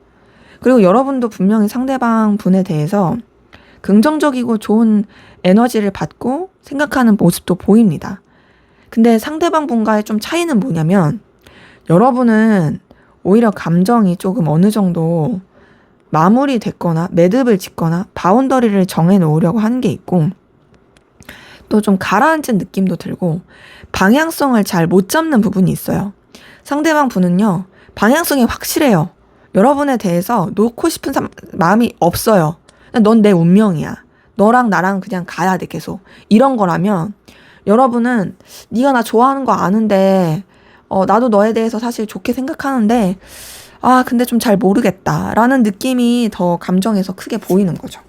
그리고 여러분도 분명히 상대방 분에 대해서 긍정적이고 좋은 에너지를 받고 생각하는 모습도 보입니다. 근데 상대방 분과의 좀 차이는 뭐냐면, 여러분은 오히려 감정이 조금 어느 정도 마무리됐거나 매듭을 짓거나 바운더리를 정해놓으려고 하는 게 있고, 또 좀 가라앉은 느낌도 들고 방향성을 잘 못 잡는 부분이 있어요. 상대방 분은요, 방향성이 확실해요. 여러분에 대해서 놓고 싶은 마음이 없어요. 넌 내 운명이야. 너랑 나랑 그냥 가야 돼, 계속. 이런 거라면, 여러분은 네가 나 좋아하는 거 아는데, 나도 너에 대해서 사실 좋게 생각하는데, 근데 좀 잘 모르겠다 라는 느낌이 더 감정에서 크게 보이는 거죠.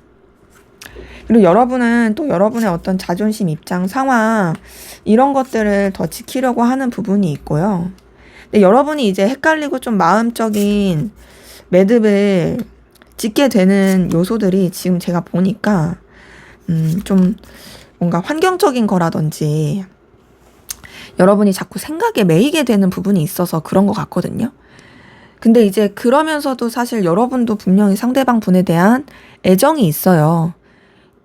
그리고 여러분은 또 여러분의 어떤 자존심, 입장, 상황, 이런 것들을 더 지키려고 하는 부분이 있고요. 근데 여러분이 이제 헷갈리고 좀 마음적인 매듭을 짓게 되는 요소들이 지금 제가 보니까 좀 뭔가 환경적인 거라든지, 여러분이 자꾸 생각에 매이게 되는 부분이 있어서 그런 것 같거든요. 근데 이제 그러면서도 사실 여러분도 분명히 상대방 분에 대한 애정이 있어요.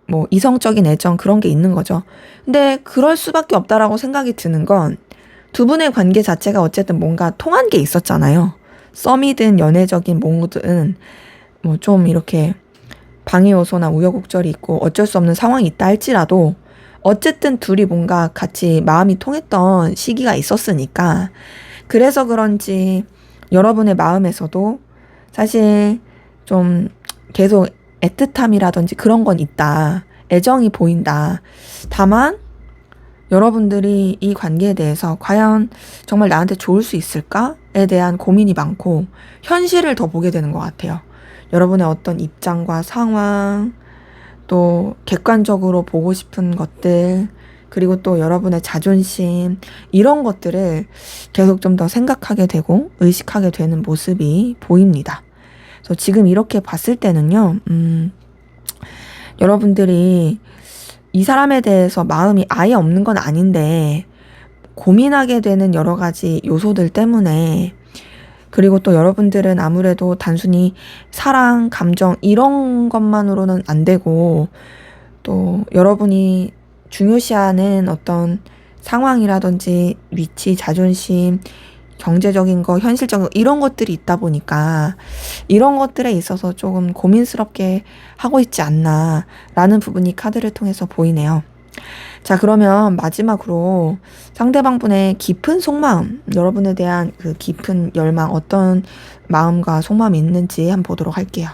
뭐 이성적인 애정, 그런 게 있는 거죠. 근데 그럴 수밖에 없다라고 생각이 드는 건, 두 분의 관계 자체가 어쨌든 뭔가 통한 게 있었잖아요. 썸이든 연애적인 뭐든 뭐 좀 이렇게 방해 요소나 우여곡절이 있고 어쩔 수 없는 상황이 있다 할지라도, 어쨌든 둘이 뭔가 같이 마음이 통했던 시기가 있었으니까, 그래서 그런지 여러분의 마음에서도 사실 좀 계속 애틋함이라든지 그런 건 있다. 애정이 보인다. 다만 여러분들이 이 관계에 대해서 과연 정말 나한테 좋을 수 있을까에 대한 고민이 많고 현실을 더 보게 되는 것 같아요. 여러분의 어떤 입장과 상황, 또 객관적으로 보고 싶은 것들, 그리고 또 여러분의 자존심, 이런 것들을 계속 좀 더 생각하게 되고 의식하게 되는 모습이 보입니다. 그래서 지금 이렇게 봤을 때는요, 여러분들이 이 사람에 대해서 마음이 아예 없는 건 아닌데 고민하게 되는 여러 가지 요소들 때문에, 그리고 또 여러분들은 아무래도 단순히 사랑, 감정 이런 것만으로는 안 되고 또 여러분이 중요시하는 어떤 상황이라든지 위치, 자존심, 경제적인 거, 현실적인 거 이런 것들이 있다 보니까 이런 것들에 있어서 조금 고민스럽게 하고 있지 않나라는 부분이 카드를 통해서 보이네요. 자, 그러면 마지막으로 상대방 분의 깊은 속마음, 여러분에 대한 그 깊은 열망, 어떤 마음과 속마음이 있는지 한번 보도록 할게요.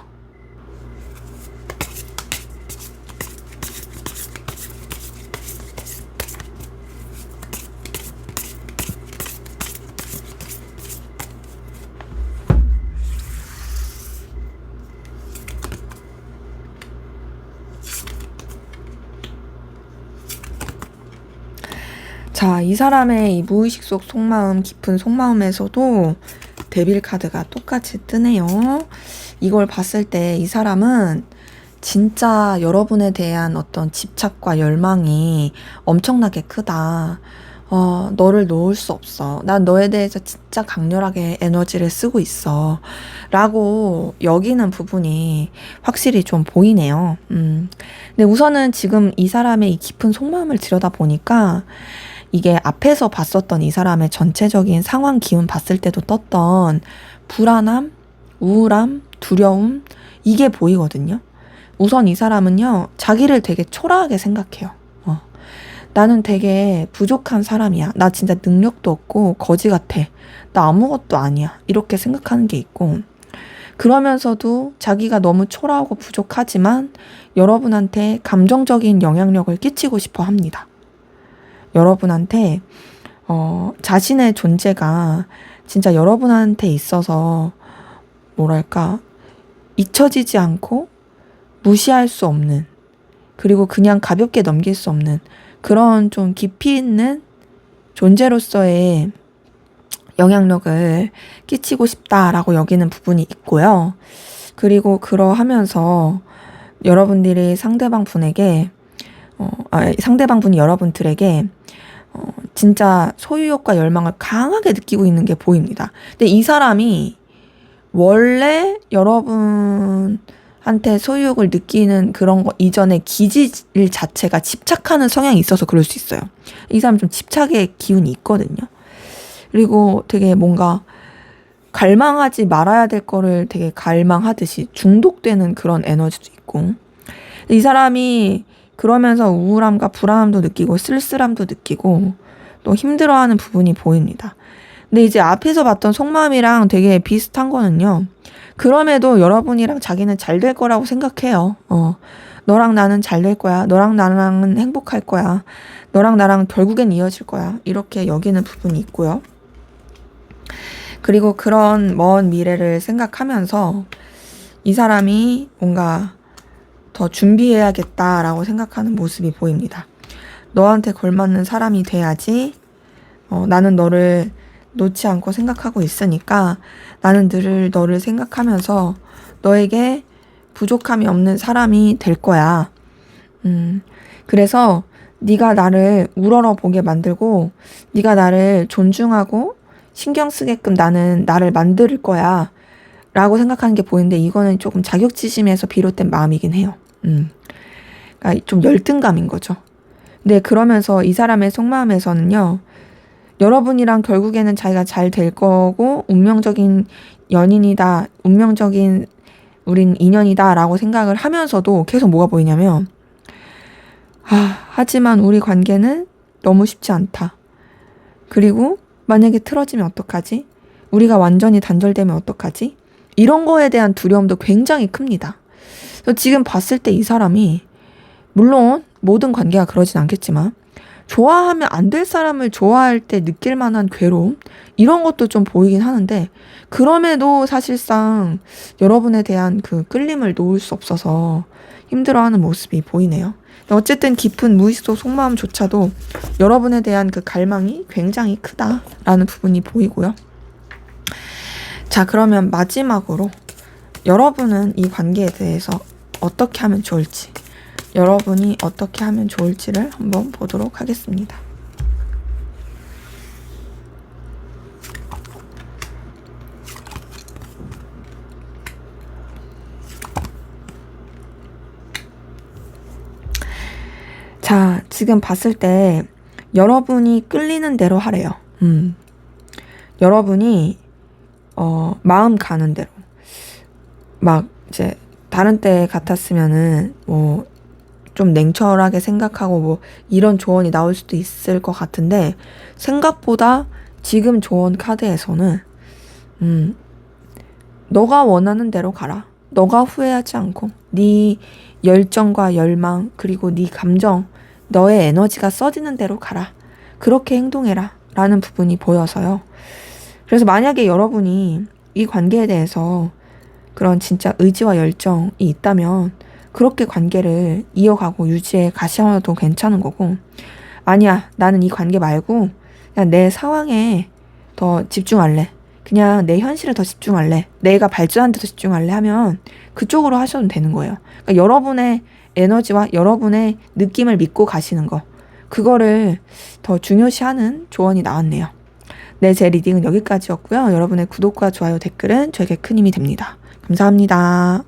자, 이 사람의 이 무의식 속 속마음, 깊은 속마음에서도 데빌 카드가 똑같이 뜨네요. 이걸 봤을 때 이 사람은 진짜 여러분에 대한 어떤 집착과 열망이 엄청나게 크다. 너를 놓을 수 없어. 난 너에 대해서 진짜 강렬하게 에너지를 쓰고 있어. 라고 여기는 부분이 확실히 좀 보이네요. 근데 우선은 지금 이 사람의 이 깊은 속마음을 들여다보니까 이게 앞에서 봤었던 이 사람의 전체적인 상황 기운 봤을 때도 떴던 불안함, 우울함, 두려움, 이게 보이거든요. 우선 이 사람은요, 자기를 되게 초라하게 생각해요. 나는 되게 부족한 사람이야. 나 진짜 능력도 없고 거지 같아. 나 아무것도 아니야. 이렇게 생각하는 게 있고, 그러면서도 자기가 너무 초라하고 부족하지만 여러분한테 감정적인 영향력을 끼치고 싶어 합니다. 여러분한테 자신의 존재가 진짜 여러분한테 있어서 뭐랄까 잊혀지지 않고 무시할 수 없는, 그리고 그냥 가볍게 넘길 수 없는 그런 좀 깊이 있는 존재로서의 영향력을 끼치고 싶다라고 여기는 부분이 있고요. 그리고 그러하면서 여러분들이 상대방 분에게 상대방 분이 여러분들에게 진짜 소유욕과 열망을 강하게 느끼고 있는 게 보입니다. 근데 이 사람이 원래 여러분한테 소유욕을 느끼는 그런 거 이전에 기질 자체가 집착하는 성향이 있어서 그럴 수 있어요. 이 사람 좀 집착의 기운이 있거든요. 그리고 되게 뭔가 갈망하지 말아야 될 거를 되게 갈망하듯이 중독되는 그런 에너지도 있고, 이 사람이 그러면서 우울함과 불안함도 느끼고 쓸쓸함도 느끼고 또 힘들어하는 부분이 보입니다. 근데 이제 앞에서 봤던 속마음이랑 되게 비슷한 거는요, 그럼에도 여러분이랑 자기는 잘 될 거라고 생각해요. 너랑 나는 잘 될 거야. 너랑 나랑은 행복할 거야. 너랑 나랑 결국엔 이어질 거야. 이렇게 여기는 부분이 있고요. 그리고 그런 먼 미래를 생각하면서 이 사람이 뭔가 더 준비해야겠다라고 생각하는 모습이 보입니다. 너한테 걸맞는 사람이 돼야지. 나는 너를 놓지 않고 생각하고 있으니까 나는 늘 너를 생각하면서 너에게 부족함이 없는 사람이 될 거야. 그래서 네가 나를 우러러 보게 만들고 네가 나를 존중하고 신경 쓰게끔 나를 만들 거야 라고 생각하는 게 보이는데, 이거는 조금 자격지심에서 비롯된 마음이긴 해요. 그러니까 좀 열등감인 거죠. 근데 그러면서 이 사람의 속마음에서는요, 여러분이랑 결국에는 자기가 잘 될 거고 운명적인 연인이다, 운명적인 우린 인연이다 라고 생각을 하면서도 계속 뭐가 보이냐면, 하지만 우리 관계는 너무 쉽지 않다. 그리고 만약에 틀어지면 어떡하지? 우리가 완전히 단절되면 어떡하지? 이런 거에 대한 두려움도 굉장히 큽니다. 그래서 지금 봤을 때 이 사람이, 물론 모든 관계가 그러진 않겠지만 좋아하면 안 될 사람을 좋아할 때 느낄 만한 괴로움? 이런 것도 좀 보이긴 하는데, 그럼에도 사실상 여러분에 대한 그 끌림을 놓을 수 없어서 힘들어하는 모습이 보이네요. 어쨌든 깊은 무의식 속 속마음조차도 여러분에 대한 그 갈망이 굉장히 크다라는 부분이 보이고요. 자, 그러면 마지막으로 여러분은 이 관계에 대해서 어떻게 하면 좋을지, 여러분이 어떻게 하면 좋을지를 한번 보도록 하겠습니다. 자, 지금 봤을 때 여러분이 끌리는 대로 하래요. 여러분이 마음 가는 대로. 막 이제 다른 때 같았으면은 뭐 좀 냉철하게 생각하고 뭐 이런 조언이 나올 수도 있을 것 같은데, 생각보다 지금 조언 카드에서는 너가 원하는 대로 가라. 너가 후회하지 않고 네 열정과 열망 그리고 네 감정, 너의 에너지가 써지는 대로 가라. 그렇게 행동해라 라는 부분이 보여서요. 그래서 만약에 여러분이 이 관계에 대해서 그런 진짜 의지와 열정이 있다면 그렇게 관계를 이어가고 유지해 가셔도 괜찮은 거고, 아니야, 나는 이 관계 말고 그냥 내 상황에 더 집중할래, 그냥 내 현실에 더 집중할래, 내가 발전하는 데 더 집중할래 하면 그쪽으로 하셔도 되는 거예요. 그러니까 여러분의 에너지와 여러분의 느낌을 믿고 가시는 거, 그거를 더 중요시하는 조언이 나왔네요. 네, 제 리딩은 여기까지였고요. 여러분의 구독과 좋아요, 댓글은 저에게 큰 힘이 됩니다. 감사합니다.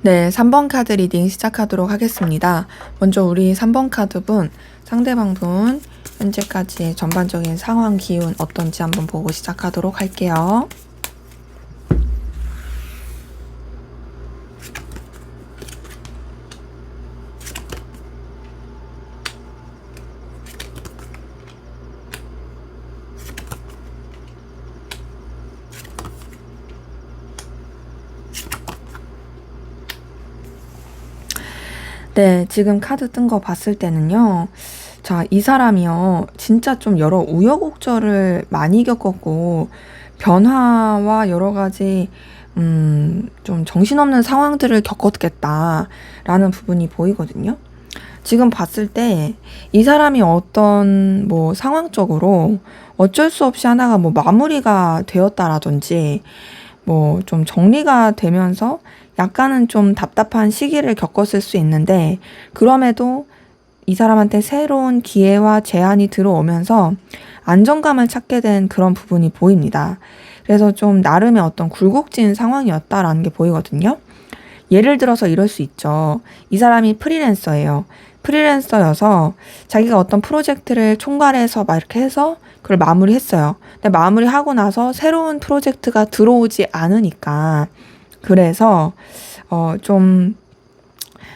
네, 3번 카드 리딩 시작하도록 하겠습니다. 먼저 우리 3번 카드분, 상대방분 현재까지의 전반적인 상황 기운 어떤지 한번 보고 시작하도록 할게요. 네, 지금 카드 뜬 거 봤을 때는요. 자, 이 사람이요. 진짜 좀 여러 우여곡절을 많이 겪었고, 변화와 여러 가지, 좀 정신없는 상황들을 겪었겠다라는 부분이 보이거든요. 지금 봤을 때 이 사람이 어떤 뭐 상황적으로 어쩔 수 없이 하나가 뭐 마무리가 되었다라든지 뭐 좀 정리가 되면서 약간은 좀 답답한 시기를 겪었을 수 있는데, 그럼에도 이 사람한테 새로운 기회와 제안이 들어오면서 안정감을 찾게 된 그런 부분이 보입니다. 그래서 좀 나름의 어떤 굴곡진 상황이었다라는 게 보이거든요. 예를 들어서 이럴 수 있죠. 이 사람이 프리랜서예요. 프리랜서여서 자기가 어떤 프로젝트를 총괄해서 막 이렇게 해서 그걸 마무리했어요. 근데 마무리하고 나서 새로운 프로젝트가 들어오지 않으니까, 그래서 좀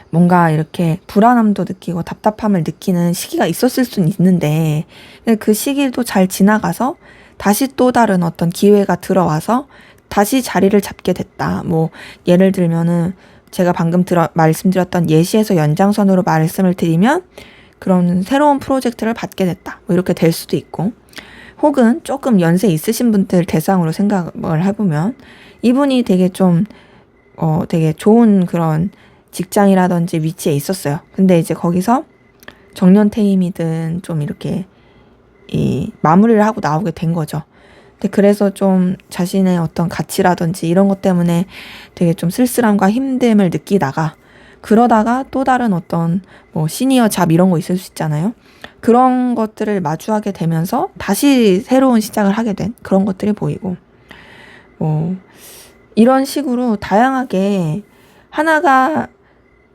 뭔가 이렇게 불안함도 느끼고 답답함을 느끼는 시기가 있었을 수는 있는데, 그 시기도 잘 지나가서 다시 또 다른 어떤 기회가 들어와서 다시 자리를 잡게 됐다. 뭐 예를 들면은 제가 방금 말씀드렸던 예시에서 연장선으로 말씀을 드리면 그런 새로운 프로젝트를 받게 됐다. 뭐 이렇게 될 수도 있고, 혹은 조금 연세 있으신 분들 대상으로 생각을 해보면 이분이 되게 좀 되게 좋은 그런 직장이라든지 위치에 있었어요. 근데 이제 거기서 정년퇴임이든 좀 이렇게 이 마무리를 하고 나오게 된 거죠. 근데 그래서 좀 자신의 어떤 가치라든지 이런 것 때문에 되게 좀 쓸쓸함과 힘듦을 느끼다가, 그러다가 또 다른 어떤 뭐 시니어 잡 이런 거 있을 수 있잖아요. 그런 것들을 마주하게 되면서 다시 새로운 시작을 하게 된 그런 것들이 보이고, 뭐 이런 식으로 다양하게 하나가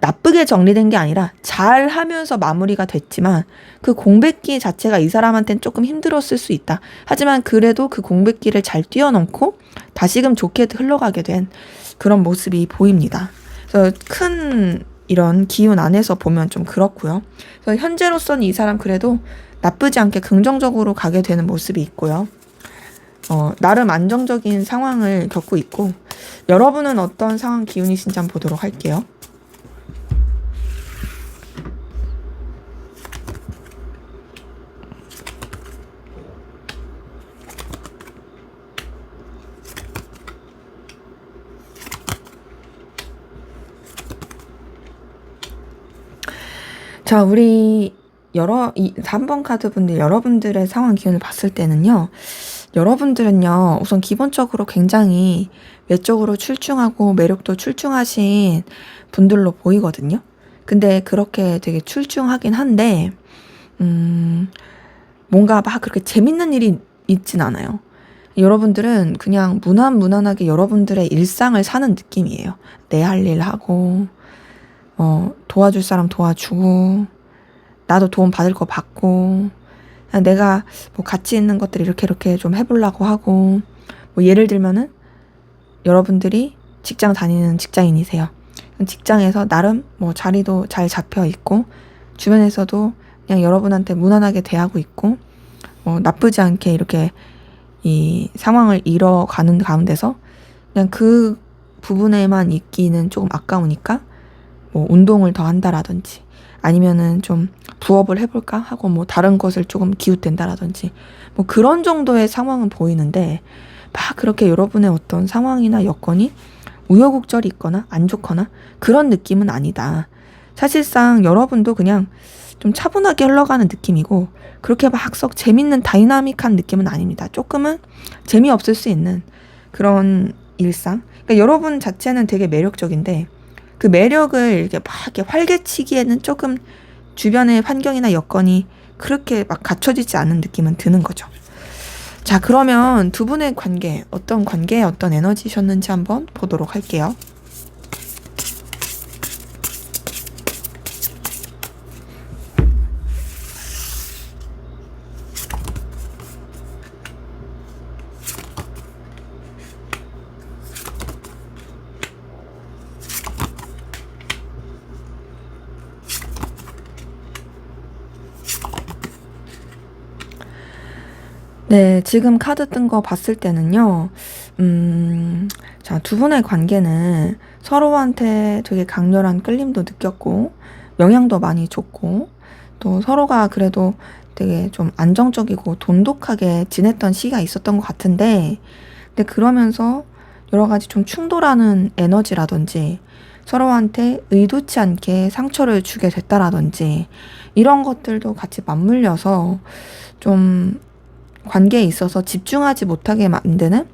나쁘게 정리된 게 아니라 잘 하면서 마무리가 됐지만, 그 공백기 자체가 이 사람한테는 조금 힘들었을 수 있다. 하지만 그래도 그 공백기를 잘 뛰어넘고 다시금 좋게 흘러가게 된 그런 모습이 보입니다. 그래서 큰 이런 기운 안에서 보면 좀 그렇고요. 그래서 현재로서는 이 사람 그래도 나쁘지 않게 긍정적으로 가게 되는 모습이 있고요. 나름 안정적인 상황을 겪고 있고, 여러분은 어떤 상황 기운이신지 한번 보도록 할게요. 자, 우리 3번 카드 분들, 여러분들의 상황 기운을 봤을 때는요, 여러분들은요, 우선 기본적으로 굉장히 외적으로 출중하고 매력도 출중하신 분들로 보이거든요. 근데 그렇게 되게 출중하긴 한데, 뭔가 막 그렇게 재밌는 일이 있진 않아요. 여러분들은 그냥 무난무난하게 여러분들의 일상을 사는 느낌이에요. 내 할 일 하고, 도와줄 사람 도와주고, 나도 도움 받을 거 받고, 그냥 내가 뭐 가치 있는 것들 이렇게 좀 해보려고 하고, 뭐 예를 들면은 여러분들이 직장 다니는 직장인이세요. 직장에서 나름 뭐 자리도 잘 잡혀 있고, 주변에서도 그냥 여러분한테 무난하게 대하고 있고, 나쁘지 않게 이렇게 이 상황을 이뤄가는 가운데서 그냥 그 부분에만 있기는 조금 아까우니까 뭐 운동을 더 한다라든지 아니면은 좀 부업을 해볼까 하고 뭐 다른 것을 조금 기웃댄다라든지 뭐 그런 정도의 상황은 보이는데 막 그렇게 여러분의 어떤 상황이나 여건이 우여곡절이 있거나 안 좋거나 그런 느낌은 아니다. 사실상 여러분도 그냥 좀 차분하게 흘러가는 느낌이고 그렇게 막 썩 재밌는 다이나믹한 느낌은 아닙니다. 조금은 재미없을 수 있는 그런 일상. 그러니까 여러분 자체는 되게 매력적인데 그 매력을 이렇게 활개치기에는 조금 주변의 환경이나 여건이 그렇게 막 갖춰지지 않은 느낌은 드는 거죠. 자, 그러면 두 분의 관계, 어떤 관계에 어떤 에너지셨는지 한번 보도록 할게요. 네, 지금 카드 뜬 거 봤을 때는요, 자, 두 분의 관계는 서로한테 되게 강렬한 끌림도 느꼈고, 영향도 많이 줬고, 또 서로가 그래도 되게 좀 안정적이고 돈독하게 지냈던 시기가 있었던 것 같은데, 근데 그러면서 여러 가지 좀 충돌하는 에너지라든지, 서로한테 의도치 않게 상처를 주게 됐다라든지, 이런 것들도 같이 맞물려서 좀 관계에 있어서 집중하지 못하게 만드는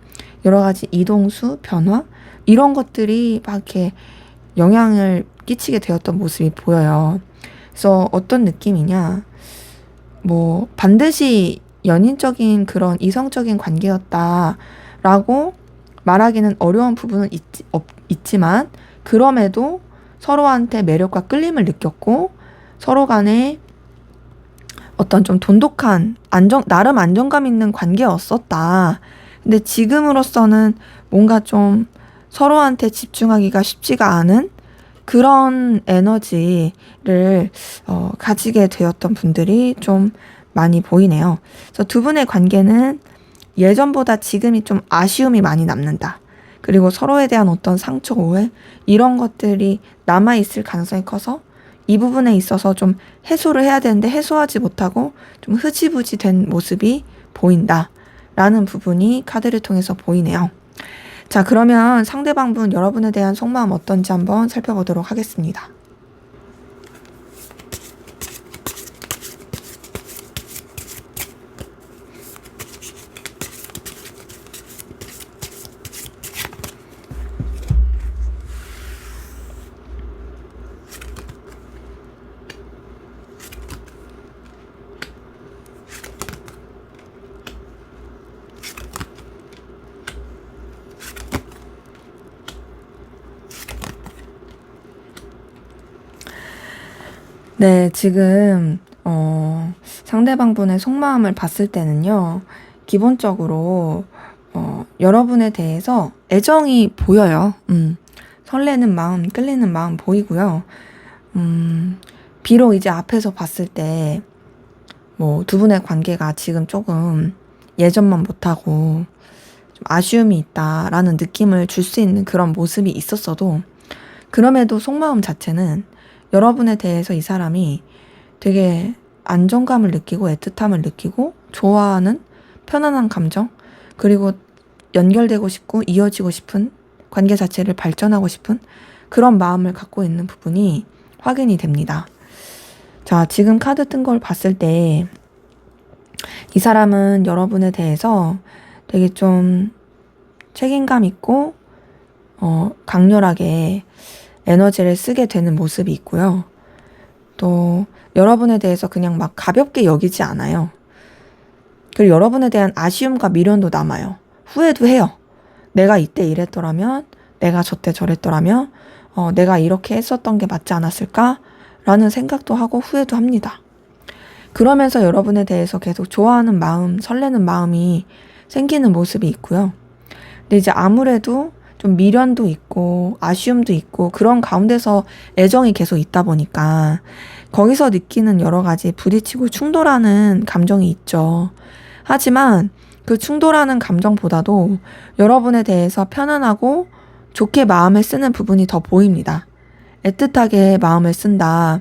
여러 가지 이동수, 변화, 이런 것들이 막 이렇게 영향을 끼치게 되었던 모습이 보여요. 그래서 어떤 느낌이냐, 뭐, 반드시 연인적인 그런 이성적인 관계였다라고 말하기는 어려운 부분은 있지만, 그럼에도 서로한테 매력과 끌림을 느꼈고, 서로 간에 어떤 좀 돈독한 나름 안정감 있는 관계였었다. 근데 지금으로서는 뭔가 좀 서로한테 집중하기가 쉽지가 않은 그런 에너지를 가지게 되었던 분들이 좀 많이 보이네요. 그래서 두 분의 관계는 예전보다 지금이 좀 아쉬움이 많이 남는다. 그리고 서로에 대한 어떤 상처, 오해 이런 것들이 남아있을 가능성이 커서 이 부분에 있어서 좀 해소를 해야 되는데 해소하지 못하고 좀 흐지부지 된 모습이 보인다. 라는 부분이 카드를 통해서 보이네요. 자, 그러면 상대방분 여러분에 대한 속마음 어떤지 한번 살펴보도록 하겠습니다. 네, 지금 상대방분의 속마음을 봤을 때는요. 기본적으로 여러분에 대해서 애정이 보여요. 설레는 마음, 끌리는 마음 보이고요. 비록 이제 앞에서 봤을 때 뭐 두 분의 관계가 지금 조금 예전만 못하고 좀 아쉬움이 있다라는 느낌을 줄 수 있는 그런 모습이 있었어도 그럼에도 속마음 자체는 여러분에 대해서 이 사람이 되게 안정감을 느끼고 애틋함을 느끼고 좋아하는 편안한 감정 그리고 연결되고 싶고 이어지고 싶은 관계 자체를 발전하고 싶은 그런 마음을 갖고 있는 부분이 확인이 됩니다. 자, 지금 카드 뜬 걸 봤을 때 이 사람은 여러분에 대해서 되게 좀 책임감 있고 강렬하게 에너지를 쓰게 되는 모습이 있고요. 또 여러분에 대해서 그냥 막 가볍게 여기지 않아요. 그리고 여러분에 대한 아쉬움과 미련도 남아요. 후회도 해요. 내가 이때 이랬더라면, 내가 저때 저랬더라면, 내가 이렇게 했었던 게 맞지 않았을까? 라는 생각도 하고 후회도 합니다. 그러면서 여러분에 대해서 계속 좋아하는 마음, 설레는 마음이 생기는 모습이 있고요. 근데 이제 아무래도 좀 미련도 있고 아쉬움도 있고 그런 가운데서 애정이 계속 있다 보니까 거기서 느끼는 여러 가지 부딪히고 충돌하는 감정이 있죠. 하지만 그 충돌하는 감정보다도 여러분에 대해서 편안하고 좋게 마음을 쓰는 부분이 더 보입니다. 애틋하게 마음을 쓴다.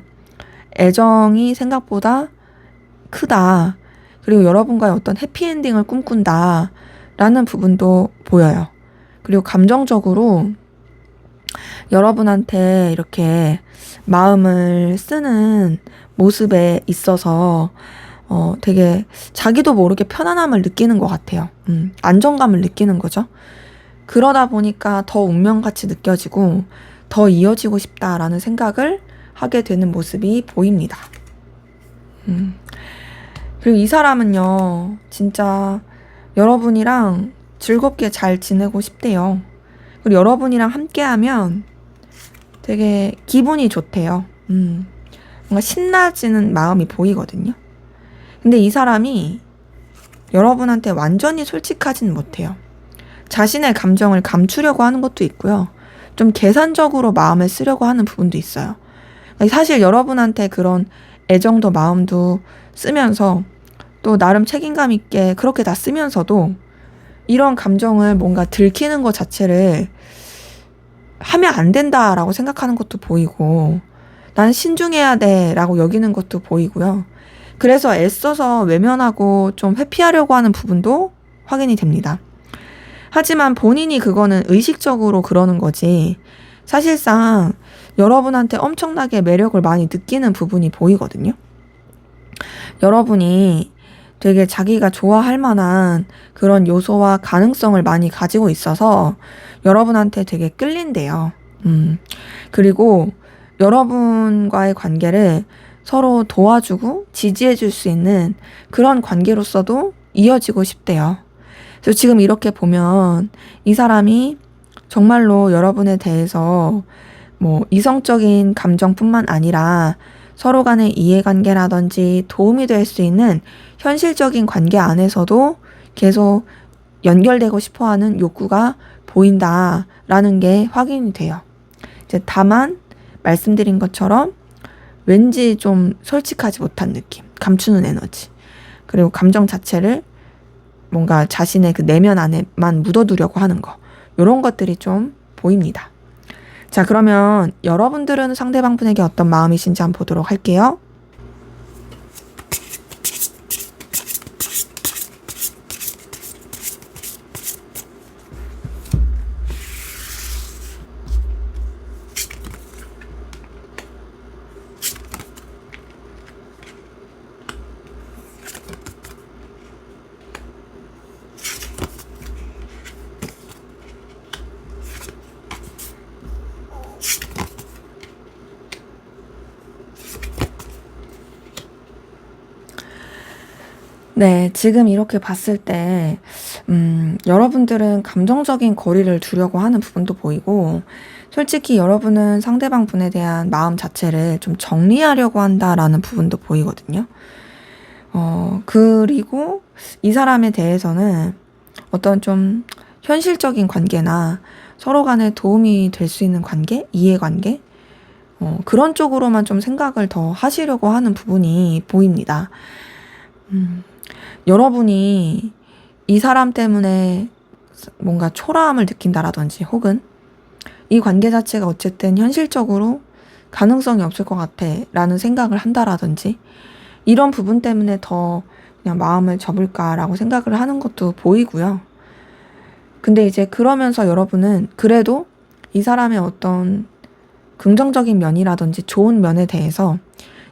애정이 생각보다 크다. 그리고 여러분과의 어떤 해피엔딩을 꿈꾼다. 라는 부분도 보여요. 그리고 감정적으로 여러분한테 이렇게 마음을 쓰는 모습에 있어서 되게 자기도 모르게 편안함을 느끼는 것 같아요. 안정감을 느끼는 거죠. 그러다 보니까 더 운명같이 느껴지고 더 이어지고 싶다라는 생각을 하게 되는 모습이 보입니다. 그리고 이 사람은요, 진짜 여러분이랑 즐겁게 잘 지내고 싶대요. 그리고 여러분이랑 함께하면 되게 기분이 좋대요. 뭔가 신나지는 마음이 보이거든요. 근데 이 사람이 여러분한테 완전히 솔직하진 못해요. 자신의 감정을 감추려고 하는 것도 있고요. 좀 계산적으로 마음을 쓰려고 하는 부분도 있어요. 사실 여러분한테 그런 애정도 마음도 쓰면서 또 나름 책임감 있게 그렇게 다 쓰면서도 이런 감정을 뭔가 들키는 것 자체를 하면 안 된다라고 생각하는 것도 보이고 난 신중해야 돼라고 여기는 것도 보이고요. 그래서 애써서 외면하고 좀 회피하려고 하는 부분도 확인이 됩니다. 하지만 본인이 그거는 의식적으로 그러는 거지 사실상 여러분한테 엄청나게 매력을 많이 느끼는 부분이 보이거든요. 여러분이 되게 자기가 좋아할 만한 그런 요소와 가능성을 많이 가지고 있어서 여러분한테 되게 끌린대요. 그리고 여러분과의 관계를 서로 도와주고 지지해줄 수 있는 그런 관계로서도 이어지고 싶대요. 그래서 지금 이렇게 보면 이 사람이 정말로 여러분에 대해서 뭐 이성적인 감정뿐만 아니라 서로 간의 이해관계라든지 도움이 될 수 있는 현실적인 관계 안에서도 계속 연결되고 싶어하는 욕구가 보인다라는 게 확인이 돼요. 이제 다만 말씀드린 것처럼 왠지 좀 솔직하지 못한 느낌, 감추는 에너지, 그리고 감정 자체를 뭔가 자신의 그 내면 안에만 묻어두려고 하는 거, 이런 것들이 좀 보입니다. 자, 그러면 여러분들은 상대방 분에게 어떤 마음이신지 한번 보도록 할게요. 네, 지금 이렇게 봤을 때, 여러분들은 감정적인 거리를 두려고 하는 부분도 보이고, 솔직히 여러분은 상대방 분에 대한 마음 자체를 좀 정리하려고 한다라는 부분도 보이거든요. 그리고 이 사람에 대해서는 어떤 좀 현실적인 관계나 서로 간에 도움이 될 수 있는 관계, 이해관계, 그런 쪽으로만 좀 생각을 더 하시려고 하는 부분이 보입니다. 여러분이 이 사람 때문에 뭔가 초라함을 느낀다라든지 혹은 이 관계 자체가 어쨌든 현실적으로 가능성이 없을 것 같아 라는 생각을 한다라든지 이런 부분 때문에 더 그냥 마음을 접을까라고 생각을 하는 것도 보이고요. 근데 이제 그러면서 여러분은 그래도 이 사람의 어떤 긍정적인 면이라든지 좋은 면에 대해서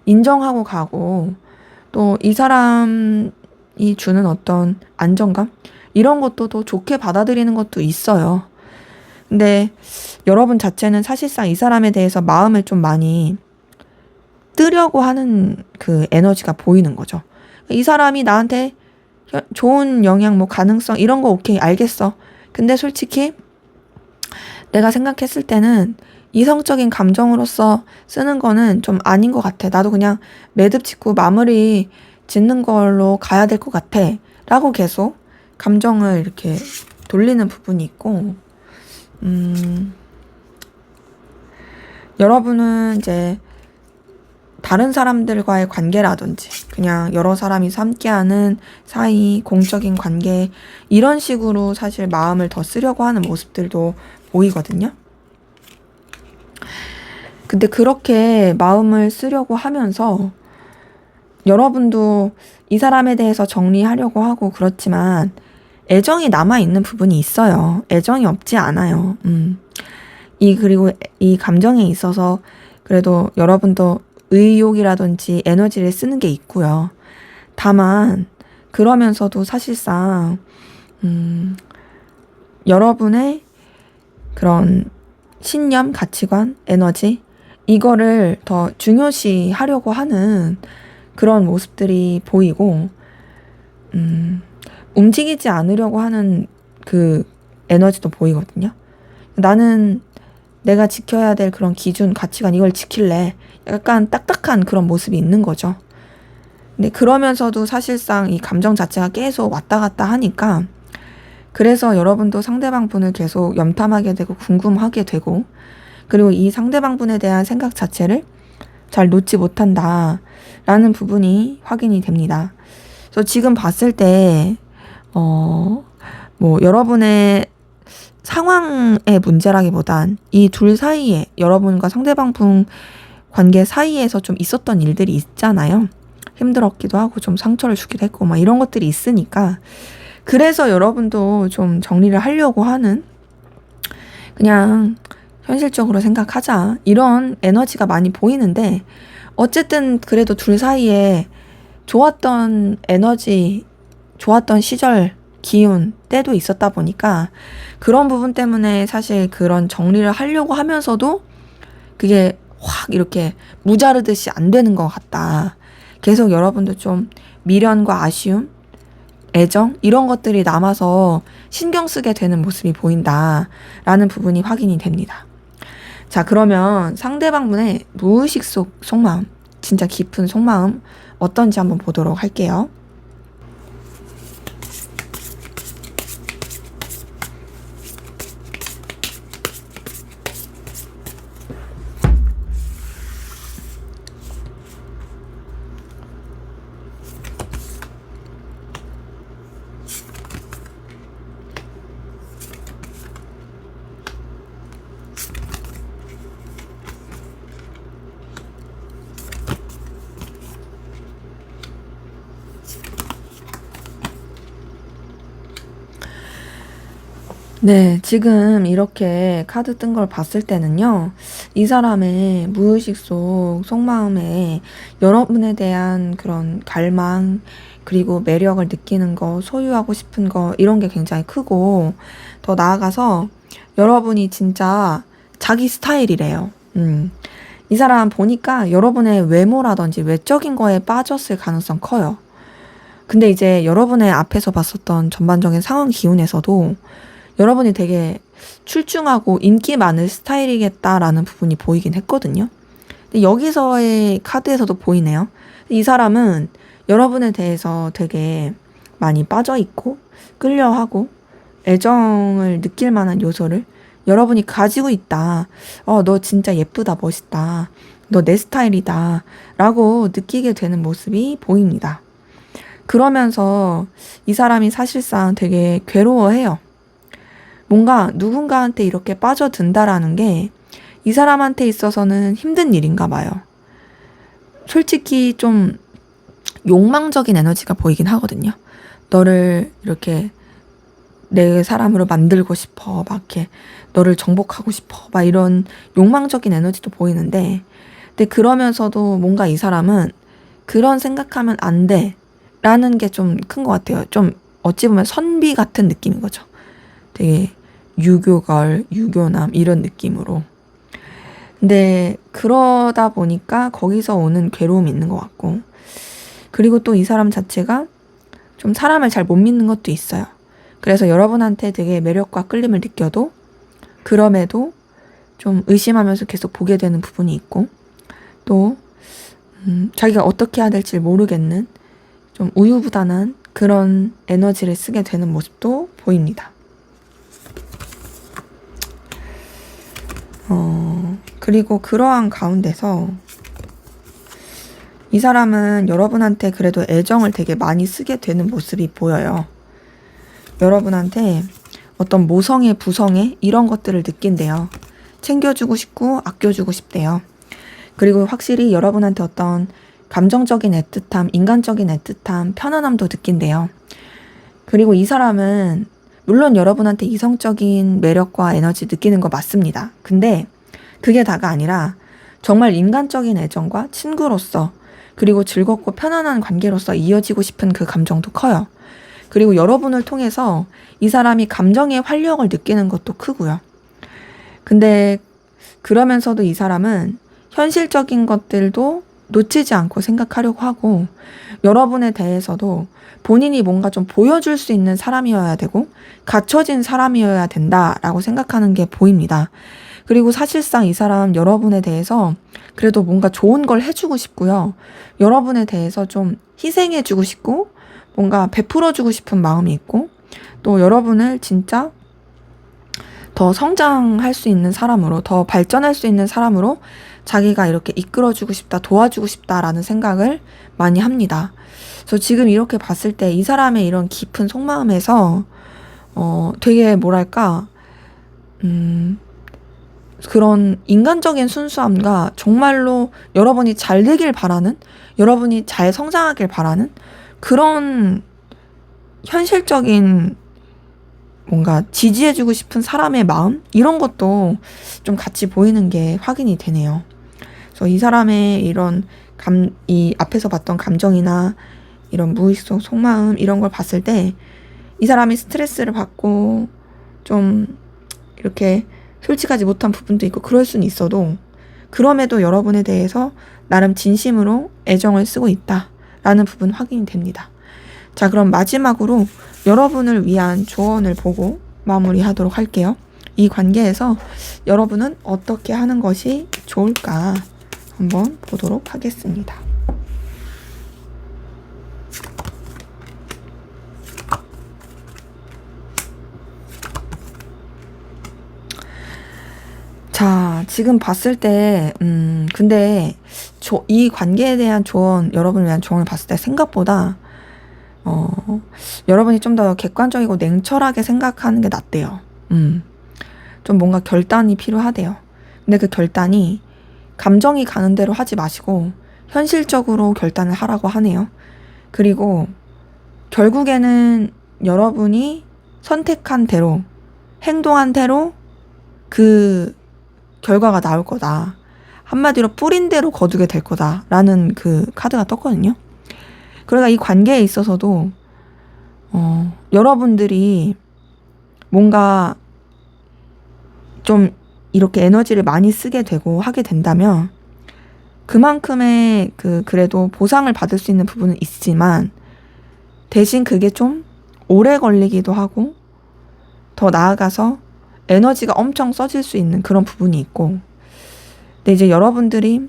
인정하고 가고 또 이 사람이 주는 어떤 안정감? 이런 것도 더 좋게 받아들이는 것도 있어요. 근데 여러분 자체는 사실상 이 사람에 대해서 마음을 좀 많이 뜨려고 하는 그 에너지가 보이는 거죠. 이 사람이 나한테 좋은 영향, 뭐 가능성 이런 거 오케이 알겠어. 근데 솔직히 내가 생각했을 때는 이성적인 감정으로서 쓰는 거는 좀 아닌 것 같아. 나도 그냥 매듭 짓고 마무리 짓는 걸로 가야 될 것 같아. 라고 계속 감정을 이렇게 돌리는 부분이 있고, 여러분은 이제 다른 사람들과의 관계라든지 그냥 여러 사람이서 함께하는 사이, 공적인 관계 이런 식으로 사실 마음을 더 쓰려고 하는 모습들도 보이거든요. 근데 그렇게 마음을 쓰려고 하면서 여러분도 이 사람에 대해서 정리하려고 하고 그렇지만 애정이 남아있는 부분이 있어요. 애정이 없지 않아요. 그리고 이 감정에 있어서 그래도 여러분도 의욕이라든지 에너지를 쓰는 게 있고요. 다만 그러면서도 사실상 여러분의 그런 신념, 가치관, 에너지 이거를 더 중요시 하려고 하는 그런 모습들이 보이고 움직이지 않으려고 하는 그 에너지도 보이거든요. 나는 내가 지켜야 될 그런 기준, 가치관 이걸 지킬래. 약간 딱딱한 그런 모습이 있는 거죠. 근데 그러면서도 사실상 이 감정 자체가 계속 왔다 갔다 하니까 그래서 여러분도 상대방 분을 계속 염탐하게 되고 궁금하게 되고 그리고 이 상대방 분에 대한 생각 자체를 잘 놓지 못한다라는 부분이 확인이 됩니다. 그래서 지금 봤을 때 뭐 여러분의 상황의 문제라기보단 이 둘 사이에 여러분과 상대방 분 관계 사이에서 좀 있었던 일들이 있잖아요. 힘들었기도 하고 좀 상처를 주기도 했고 막 이런 것들이 있으니까 그래서 여러분도 좀 정리를 하려고 하는 그냥 현실적으로 생각하자 이런 에너지가 많이 보이는데 어쨌든 그래도 둘 사이에 좋았던 에너지, 좋았던 시절, 기운, 때도 있었다 보니까 그런 부분 때문에 사실 그런 정리를 하려고 하면서도 그게 확 이렇게 무자르듯이 안 되는 것 같다. 계속 여러분도 좀 미련과 아쉬움, 애정 이런 것들이 남아서 신경 쓰게 되는 모습이 보인다라는 부분이 확인이 됩니다. 자, 그러면 상대방분의 무의식 속 속마음, 진짜 깊은 속마음 어떤지 한번 보도록 할게요. 네, 지금 이렇게 카드 뜬 걸 봤을 때는요, 이 사람의 무의식 속 속마음에 여러분에 대한 그런 갈망, 그리고 매력을 느끼는 거, 소유하고 싶은 거, 이런 게 굉장히 크고, 더 나아가서 여러분이 진짜 자기 스타일이래요. 이 사람 보니까 여러분의 외모라든지 외적인 거에 빠졌을 가능성 커요. 근데 이제 여러분의 앞에서 봤었던 전반적인 상황 기운에서도 여러분이 되게 출중하고 인기 많을 스타일이겠다라는 부분이 보이긴 했거든요. 근데 여기서의 카드에서도 보이네요. 이 사람은 여러분에 대해서 되게 많이 빠져있고 끌려하고 애정을 느낄 만한 요소를 여러분이 가지고 있다. 너 진짜 예쁘다, 멋있다. 너 내 스타일이다. 라고 느끼게 되는 모습이 보입니다. 그러면서 이 사람이 사실상 되게 괴로워해요. 뭔가 누군가한테 이렇게 빠져든다라는 게 이 사람한테 있어서는 힘든 일인가 봐요. 솔직히 좀 욕망적인 에너지가 보이긴 하거든요. 너를 이렇게 내 사람으로 만들고 싶어. 막 이렇게 너를 정복하고 싶어. 막 이런 욕망적인 에너지도 보이는데 근데 그러면서도 뭔가 이 사람은 그런 생각하면 안 돼 라는 게 좀 큰 것 같아요. 좀 어찌 보면 선비 같은 느낌인 거죠. 되게 유교걸, 유교남 이런 느낌으로. 근데 그러다 보니까 거기서 오는 괴로움이 있는 것 같고, 그리고 또 이 사람 자체가 좀 사람을 잘 못 믿는 것도 있어요. 그래서 여러분한테 되게 매력과 끌림을 느껴도 그럼에도 좀 의심하면서 계속 보게 되는 부분이 있고, 또 자기가 어떻게 해야 될지 모르겠는 좀 우유부단한 그런 에너지를 쓰게 되는 모습도 보입니다. 그리고 그러한 가운데서 이 사람은 여러분한테 그래도 애정을 되게 많이 쓰게 되는 모습이 보여요. 여러분한테 어떤 모성애, 부성애 이런 것들을 느낀대요. 챙겨주고 싶고 아껴주고 싶대요. 그리고 확실히 여러분한테 어떤 감정적인 애틋함, 인간적인 애틋함, 편안함도 느낀대요. 그리고 이 사람은 물론 여러분한테 이성적인 매력과 에너지 느끼는 거 맞습니다. 근데 그게 다가 아니라 정말 인간적인 애정과 친구로서 그리고 즐겁고 편안한 관계로서 이어지고 싶은 그 감정도 커요. 그리고 여러분을 통해서 이 사람이 감정의 활력을 느끼는 것도 크고요. 근데 그러면서도 이 사람은 현실적인 것들도 놓치지 않고 생각하려고 하고, 여러분에 대해서도 본인이 뭔가 좀 보여줄 수 있는 사람이어야 되고 갖춰진 사람이어야 된다라고 생각하는 게 보입니다. 그리고 사실상 이 사람 여러분에 대해서 그래도 뭔가 좋은 걸 해주고 싶고요. 여러분에 대해서 좀 희생해주고 싶고 뭔가 베풀어주고 싶은 마음이 있고, 또 여러분을 진짜 더 성장할 수 있는 사람으로, 더 발전할 수 있는 사람으로 자기가 이렇게 이끌어주고 싶다, 도와주고 싶다라는 생각을 많이 합니다. 그래서 지금 이렇게 봤을 때 이 사람의 이런 깊은 속마음에서 되게 뭐랄까 그런 인간적인 순수함과 정말로 여러분이 잘 되길 바라는, 여러분이 잘 성장하길 바라는 그런 현실적인 뭔가 지지해주고 싶은 사람의 마음? 이런 것도 좀 같이 보이는 게 확인이 되네요. 그래서 이 사람의 이런 이 앞에서 봤던 감정이나 이런 무의식 속 속마음 이런 걸 봤을 때 이 사람이 스트레스를 받고 좀 이렇게 솔직하지 못한 부분도 있고 그럴 수는 있어도, 그럼에도 여러분에 대해서 나름 진심으로 애정을 쓰고 있다라는 부분 확인이 됩니다. 자, 그럼 마지막으로 여러분을 위한 조언을 보고 마무리하도록 할게요. 이 관계에서 여러분은 어떻게 하는 것이 좋을까 한번 보도록 하겠습니다. 자, 지금 봤을 때, 근데, 이 관계에 대한 조언, 여러분을 위한 조언을 봤을 때 생각보다, 여러분이 좀 더 객관적이고 냉철하게 생각하는 게 낫대요. 좀 뭔가 결단이 필요하대요. 근데 그 결단이 감정이 가는 대로 하지 마시고, 현실적으로 결단을 하라고 하네요. 그리고, 결국에는 여러분이 선택한 대로, 행동한 대로, 그, 결과가 나올 거다. 한마디로 뿌린 대로 거두게 될 거다라는 그 카드가 떴거든요. 그러니까 이 관계에 있어서도 여러분들이 뭔가 좀 이렇게 에너지를 많이 쓰게 되고 하게 된다면 그만큼의 그래도 보상을 받을 수 있는 부분은 있지만, 대신 그게 좀 오래 걸리기도 하고 더 나아가서 에너지가 엄청 써질 수 있는 그런 부분이 있고, 근데 이제 여러분들이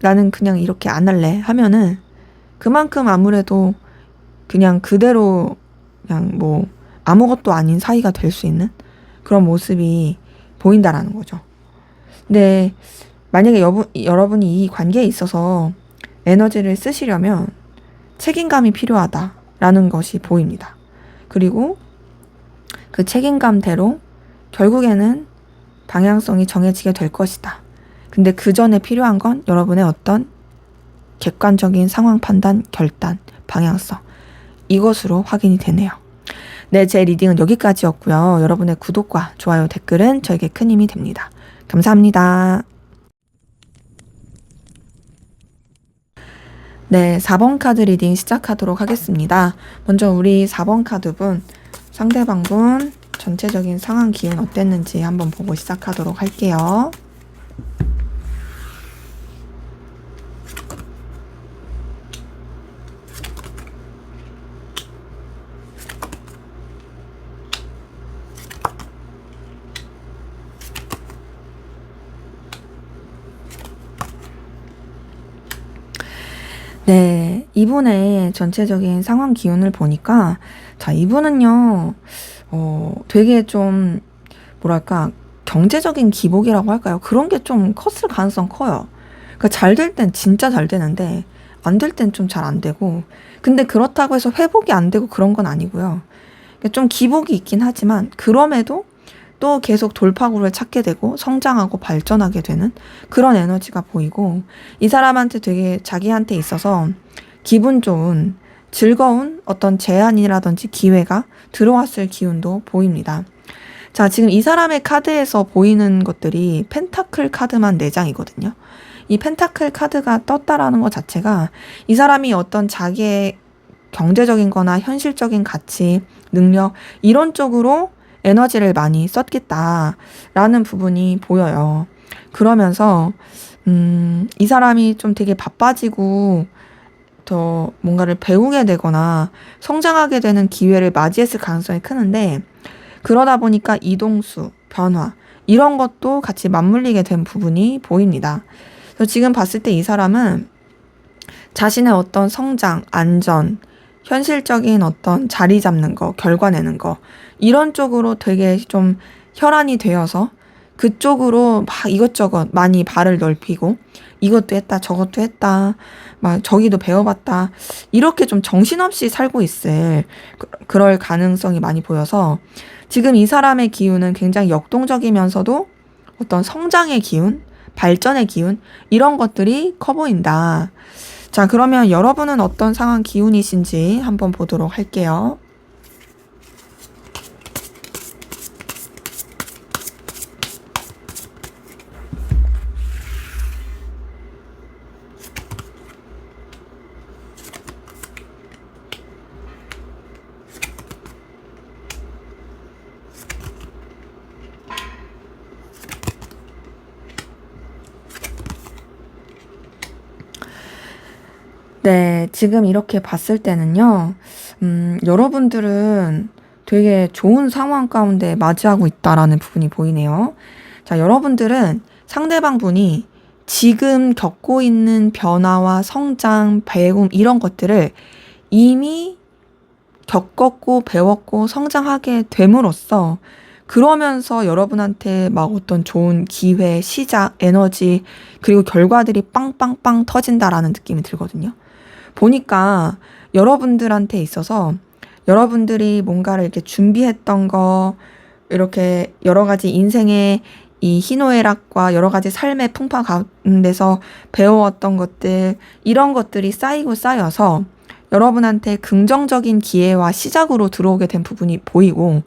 나는 그냥 이렇게 안 할래 하면은 그만큼 아무래도 그냥 그대로 그냥 뭐 아무것도 아닌 사이가 될 수 있는 그런 모습이 보인다라는 거죠. 근데 만약에 여러분이 이 관계에 있어서 에너지를 쓰시려면 책임감이 필요하다라는 것이 보입니다. 그리고 그 책임감대로 결국에는 방향성이 정해지게 될 것이다. 근데 그 전에 필요한 건 여러분의 어떤 객관적인 상황 판단, 결단, 방향성, 이것으로 확인이 되네요. 네, 제 리딩은 여기까지였고요. 여러분의 구독과 좋아요, 댓글은 저에게 큰 힘이 됩니다. 감사합니다. 네, 4번 카드 리딩 시작하도록 하겠습니다. 먼저 우리 4번 카드분, 상대방분 전체적인 상황 기운 어땠는지 한번 보고 시작하도록 할게요. 네, 이분의 전체적인 상황 기운을 보니까, 자, 이분은요, 되게 좀, 뭐랄까, 경제적인 기복이라고 할까요? 그런 게 좀 컸을 가능성 커요. 그러니까 잘 될 땐 진짜 잘 되는데, 안 될 땐 좀 잘 안 되고, 근데 그렇다고 해서 회복이 안 되고 그런 건 아니고요. 그러니까 좀 기복이 있긴 하지만, 그럼에도 또 계속 돌파구를 찾게 되고 성장하고 발전하게 되는 그런 에너지가 보이고, 이 사람한테 되게 자기한테 있어서 기분 좋은 즐거운 어떤 제안이라든지 기회가 들어왔을 기운도 보입니다. 자, 지금 이 사람의 카드에서 보이는 것들이 펜타클 카드만 4장이거든요. 이 펜타클 카드가 떴다라는 것 자체가 이 사람이 어떤 자기의 경제적인 거나 현실적인 가치, 능력 이런 쪽으로 에너지를 많이 썼겠다라는 부분이 보여요. 그러면서 이 사람이 좀 되게 바빠지고 더 뭔가를 배우게 되거나 성장하게 되는 기회를 맞이했을 가능성이 크는데, 그러다 보니까 이동수, 변화 이런 것도 같이 맞물리게 된 부분이 보입니다. 그래서 지금 봤을 때 이 사람은 자신의 어떤 성장, 안전, 현실적인 어떤 자리 잡는 거, 결과 내는 거 이런 쪽으로 되게 좀 혈안이 되어서 그쪽으로 막 이것저것 많이 발을 넓히고 이것도 했다 저것도 했다 막 저기도 배워봤다 이렇게 좀 정신없이 살고 있을 그럴 가능성이 많이 보여서 지금 이 사람의 기운은 굉장히 역동적이면서도 어떤 성장의 기운, 발전의 기운 이런 것들이 커 보인다. 자, 그러면 여러분은 어떤 상황 기운이신지 한번 보도록 할게요. 네, 지금 이렇게 봤을 때는요, 여러분들은 되게 좋은 상황 가운데 맞이하고 있다라는 부분이 보이네요. 자, 여러분들은 상대방 분이 지금 겪고 있는 변화와 성장, 배움, 이런 것들을 이미 겪었고, 배웠고, 성장하게 됨으로써 그러면서 여러분한테 막 어떤 좋은 기회, 시작, 에너지, 그리고 결과들이 빵빵빵 터진다라는 느낌이 들거든요. 보니까 여러분들한테 있어서 여러분들이 뭔가를 이렇게 준비했던 거, 이렇게 여러 가지 인생의 이 희노애락과 여러 가지 삶의 풍파 가운데서 배워왔던 것들, 이런 것들이 쌓이고 쌓여서 여러분한테 긍정적인 기회와 시작으로 들어오게 된 부분이 보이고,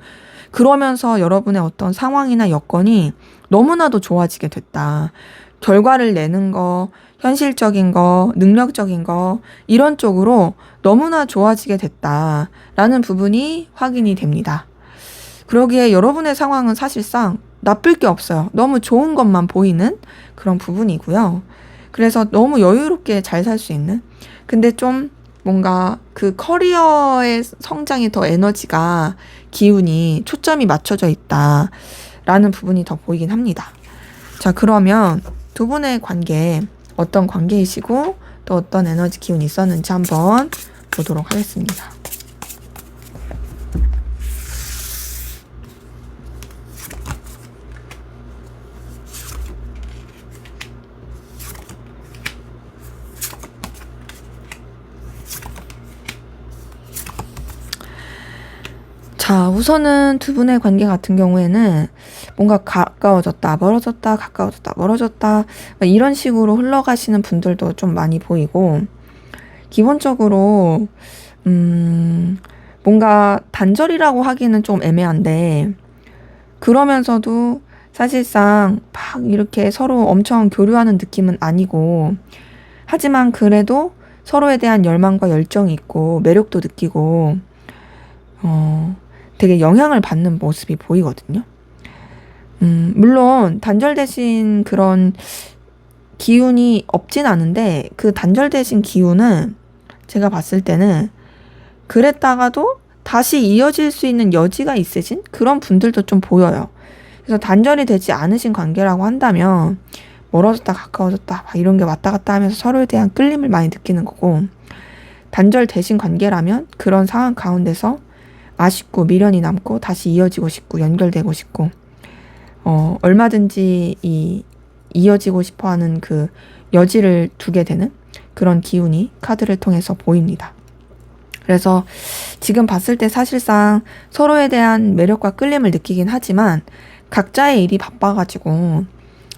그러면서 여러분의 어떤 상황이나 여건이 너무나도 좋아지게 됐다. 결과를 내는 거, 현실적인 거, 능력적인 거, 이런 쪽으로 너무나 좋아지게 됐다라는 부분이 확인이 됩니다. 그러기에 여러분의 상황은 사실상 나쁠 게 없어요. 너무 좋은 것만 보이는 그런 부분이고요. 그래서 너무 여유롭게 잘 살 수 있는. 근데 좀 뭔가 그 커리어의 성장이 더 에너지가, 기운이, 초점이 맞춰져 있다라는 부분이 더 보이긴 합니다. 자, 그러면 두 분의 관계, 어떤 관계이시고 또 어떤 에너지 기운이 있었는지 한번 보도록 하겠습니다. 자, 우선은 두 분의 관계 같은 경우에는 뭔가 가까워졌다, 멀어졌다, 가까워졌다, 멀어졌다, 이런 식으로 흘러가시는 분들도 좀 많이 보이고, 기본적으로, 뭔가 단절이라고 하기는 좀 애매한데, 그러면서도 사실상 막 이렇게 서로 엄청 교류하는 느낌은 아니고, 하지만 그래도 서로에 대한 열망과 열정이 있고 매력도 느끼고 되게 영향을 받는 모습이 보이거든요. 물론 단절되신 그런 기운이 없진 않은데 그 단절되신 기운은 제가 봤을 때는 그랬다가도 다시 이어질 수 있는 여지가 있으신 그런 분들도 좀 보여요. 그래서 단절이 되지 않으신 관계라고 한다면 멀어졌다 가까워졌다 막 이런 게 왔다 갔다 하면서 서로에 대한 끌림을 많이 느끼는 거고, 단절되신 관계라면 그런 상황 가운데서 아쉽고 미련이 남고 다시 이어지고 싶고 연결되고 싶고 얼마든지 이어지고 싶어하는 그 여지를 두게 되는 그런 기운이 카드를 통해서 보입니다. 그래서 지금 봤을 때 사실상 서로에 대한 매력과 끌림을 느끼긴 하지만 각자의 일이 바빠가지고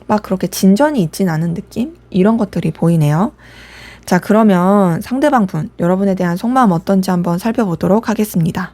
막 그렇게 진전이 있진 않은 느낌? 이런 것들이 보이네요. 자, 그러면 상대방 분, 여러분에 대한 속마음 어떤지 한번 살펴보도록 하겠습니다.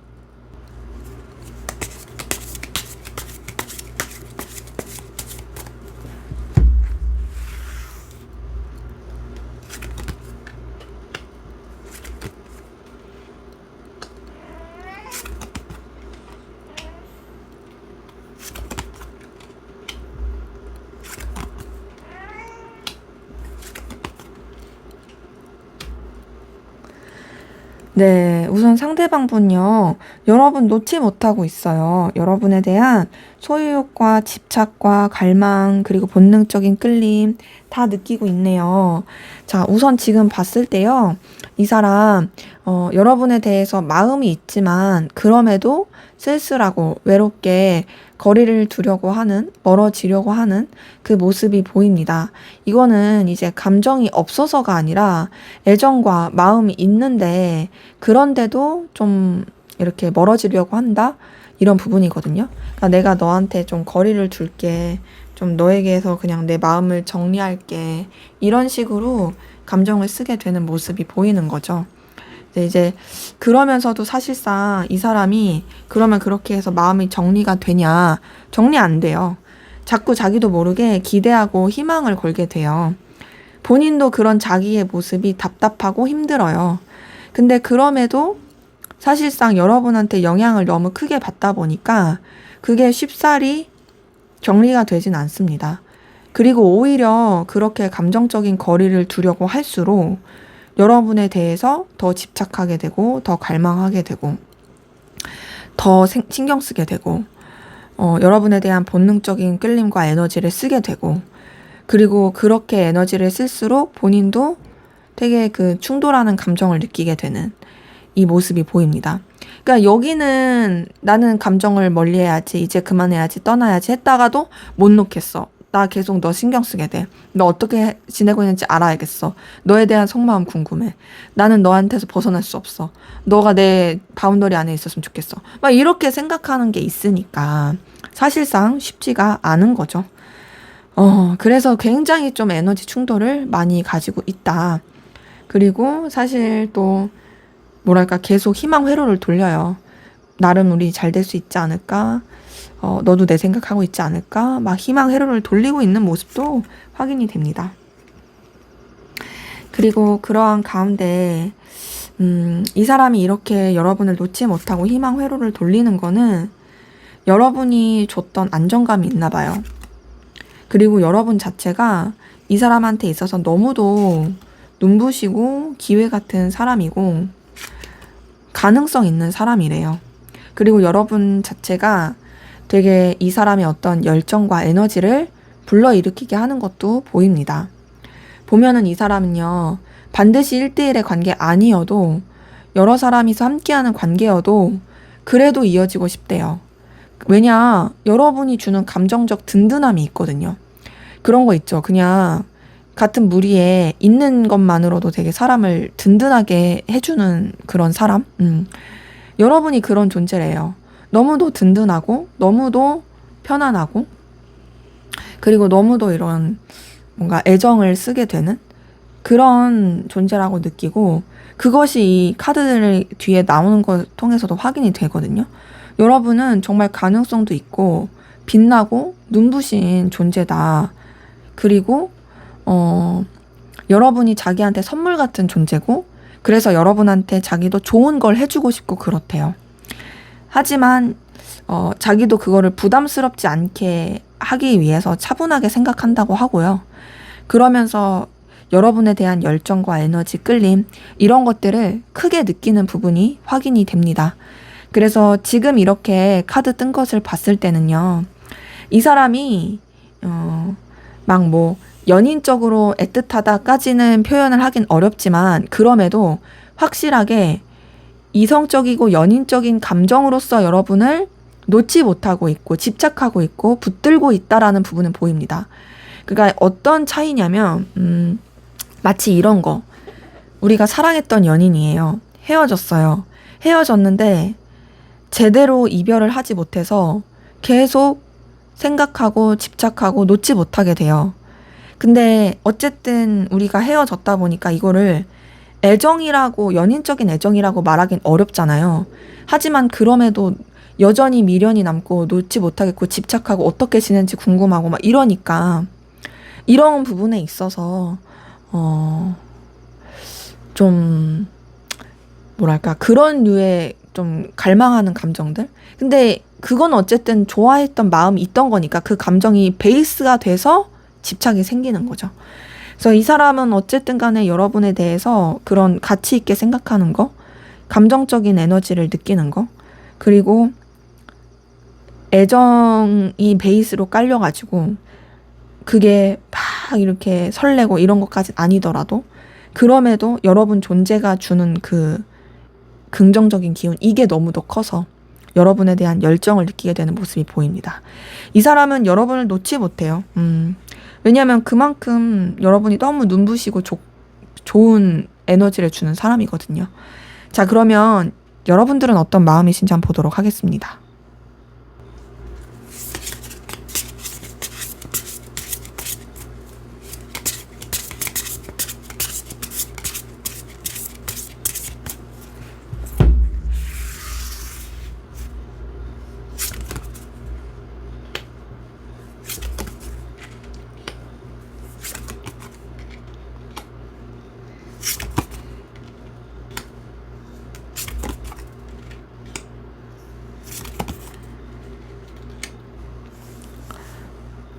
네, 우선 상대방 분요, 여러분 놓지 못하고 있어요. 여러분에 대한 소유욕과 집착과 갈망, 그리고 본능적인 끌림 다 느끼고 있네요. 자, 우선 지금 봤을 때요, 이 사람, 여러분에 대해서 마음이 있지만, 그럼에도 쓸쓸하고 외롭게 거리를 두려고 하는, 멀어지려고 하는 그 모습이 보입니다. 이거는 이제 감정이 없어서가 아니라 애정과 마음이 있는데, 그런데도 좀 이렇게 멀어지려고 한다? 이런 부분이거든요. 그러니까 내가 너한테 좀 거리를 둘게. 좀 너에게서 그냥 내 마음을 정리할게. 이런 식으로 감정을 쓰게 되는 모습이 보이는 거죠. 근데 이제 그러면서도 사실상 이 사람이 그러면 그렇게 해서 마음이 정리가 되냐? 정리 안 돼요. 자꾸 자기도 모르게 기대하고 희망을 걸게 돼요. 본인도 그런 자기의 모습이 답답하고 힘들어요. 근데 그럼에도 사실상 여러분한테 영향을 너무 크게 받다 보니까 그게 쉽사리 정리가 되진 않습니다. 그리고 오히려 그렇게 감정적인 거리를 두려고 할수록 여러분에 대해서 더 집착하게 되고 더 갈망하게 되고 더 신경 쓰게 되고 여러분에 대한 본능적인 끌림과 에너지를 쓰게 되고, 그리고 그렇게 에너지를 쓸수록 본인도 되게 그 충돌하는 감정을 느끼게 되는 이 모습이 보입니다. 그러니까 여기는 나는 감정을 멀리해야지, 이제 그만해야지, 떠나야지 했다가도 못 놓겠어. 나 계속 너 신경 쓰게 돼. 너 어떻게 지내고 있는지 알아야겠어. 너에 대한 속마음 궁금해. 나는 너한테서 벗어날 수 없어. 너가 내 바운더리 안에 있었으면 좋겠어. 막 이렇게 생각하는 게 있으니까 사실상 쉽지가 않은 거죠. 그래서 굉장히 좀 에너지 충돌을 많이 가지고 있다. 그리고 사실 또 뭐랄까 계속 희망 회로를 돌려요. 나름 우리 잘 될 수 있지 않을까? 너도 내 생각하고 있지 않을까? 막 희망 회로를 돌리고 있는 모습도 확인이 됩니다. 그리고 그러한 가운데 이 사람이 이렇게 여러분을 놓지 못하고 희망 회로를 돌리는 거는 여러분이 줬던 안정감이 있나 봐요. 그리고 여러분 자체가 이 사람한테 있어서 너무도 눈부시고 기회 같은 사람이고 가능성 있는 사람이래요. 그리고 여러분 자체가 되게 이 사람의 어떤 열정과 에너지를 불러일으키게 하는 것도 보입니다. 보면은 이 사람은요, 반드시 1대1의 관계 아니어도 여러 사람이서 함께하는 관계여도 그래도 이어지고 싶대요. 왜냐, 여러분이 주는 감정적 든든함이 있거든요. 그런 거 있죠. 그냥 같은 무리에 있는 것만으로도 되게 사람을 든든하게 해주는 그런 사람? 여러분이 그런 존재래요. 너무도 든든하고 너무도 편안하고 그리고 너무도 이런 뭔가 애정을 쓰게 되는 그런 존재라고 느끼고, 그것이 이 카드들 뒤에 나오는 걸 통해서도 확인이 되거든요. 여러분은 정말 가능성도 있고 빛나고 눈부신 존재다. 그리고 여러분이 자기한테 선물 같은 존재고, 그래서 여러분한테 자기도 좋은 걸 해주고 싶고 그렇대요. 하지만 자기도 그거를 부담스럽지 않게 하기 위해서 차분하게 생각한다고 하고요. 그러면서 여러분에 대한 열정과 에너지, 끌림 이런 것들을 크게 느끼는 부분이 확인이 됩니다. 그래서 지금 이렇게 카드 뜬 것을 봤을 때는요. 이 사람이 막 뭐 연인적으로 애틋하다까지는 표현을 하긴 어렵지만 그럼에도 확실하게 이성적이고 연인적인 감정으로서 여러분을 놓지 못하고 있고 집착하고 있고 붙들고 있다라는 부분은 보입니다. 그러니까 어떤 차이냐면 마치 이런 거. 우리가 사랑했던 연인이에요. 헤어졌어요. 헤어졌는데 제대로 이별을 하지 못해서 계속 생각하고 집착하고 놓지 못하게 돼요. 근데 어쨌든 우리가 헤어졌다 보니까 이거를 애정이라고, 연인적인 애정이라고 말하긴 어렵잖아요. 하지만 그럼에도 여전히 미련이 남고 놓지 못하겠고 집착하고 어떻게 지낸지 궁금하고 막 이러니까 이런 부분에 있어서 좀 뭐랄까 그런 류의 좀 갈망하는 감정들. 근데 그건 어쨌든 좋아했던 마음이 있던 거니까 그 감정이 베이스가 돼서 집착이 생기는 거죠. 그래서 이 사람은 어쨌든 간에 여러분에 대해서 그런 가치 있게 생각하는 거, 감정적인 에너지를 느끼는 거, 그리고 애정이 베이스로 깔려가지고 그게 막 이렇게 설레고 이런 것까지 아니더라도 그럼에도 여러분 존재가 주는 그 긍정적인 기운, 이게 너무 더 커서 여러분에 대한 열정을 느끼게 되는 모습이 보입니다. 이 사람은 여러분을 놓지 못해요. 왜냐하면 그만큼 여러분이 너무 눈부시고 좋은 에너지를 주는 사람이거든요. 자, 그러면 여러분들은 어떤 마음이신지 한번 보도록 하겠습니다.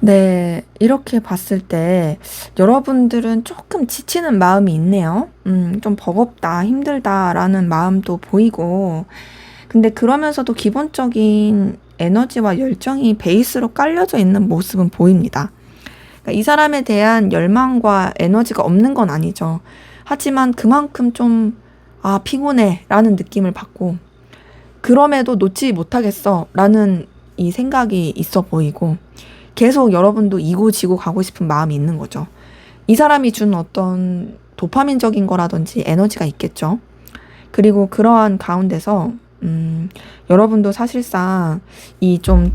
네, 이렇게 봤을 때 여러분들은 조금 지치는 마음이 있네요. 좀 버겁다, 힘들다라는 마음도 보이고, 근데 그러면서도 기본적인 에너지와 열정이 베이스로 깔려져 있는 모습은 보입니다. 그러니까 이 사람에 대한 열망과 에너지가 없는 건 아니죠. 하지만 그만큼 좀, 아, 피곤해 라는 느낌을 받고, 그럼에도 놓지 못하겠어 라는 이 생각이 있어 보이고, 계속 여러분도 이고지고 가고 싶은 마음이 있는 거죠. 이 사람이 준 어떤 도파민적인 거라든지 에너지가 있겠죠. 그리고 그러한 가운데서 여러분도 사실상 이 좀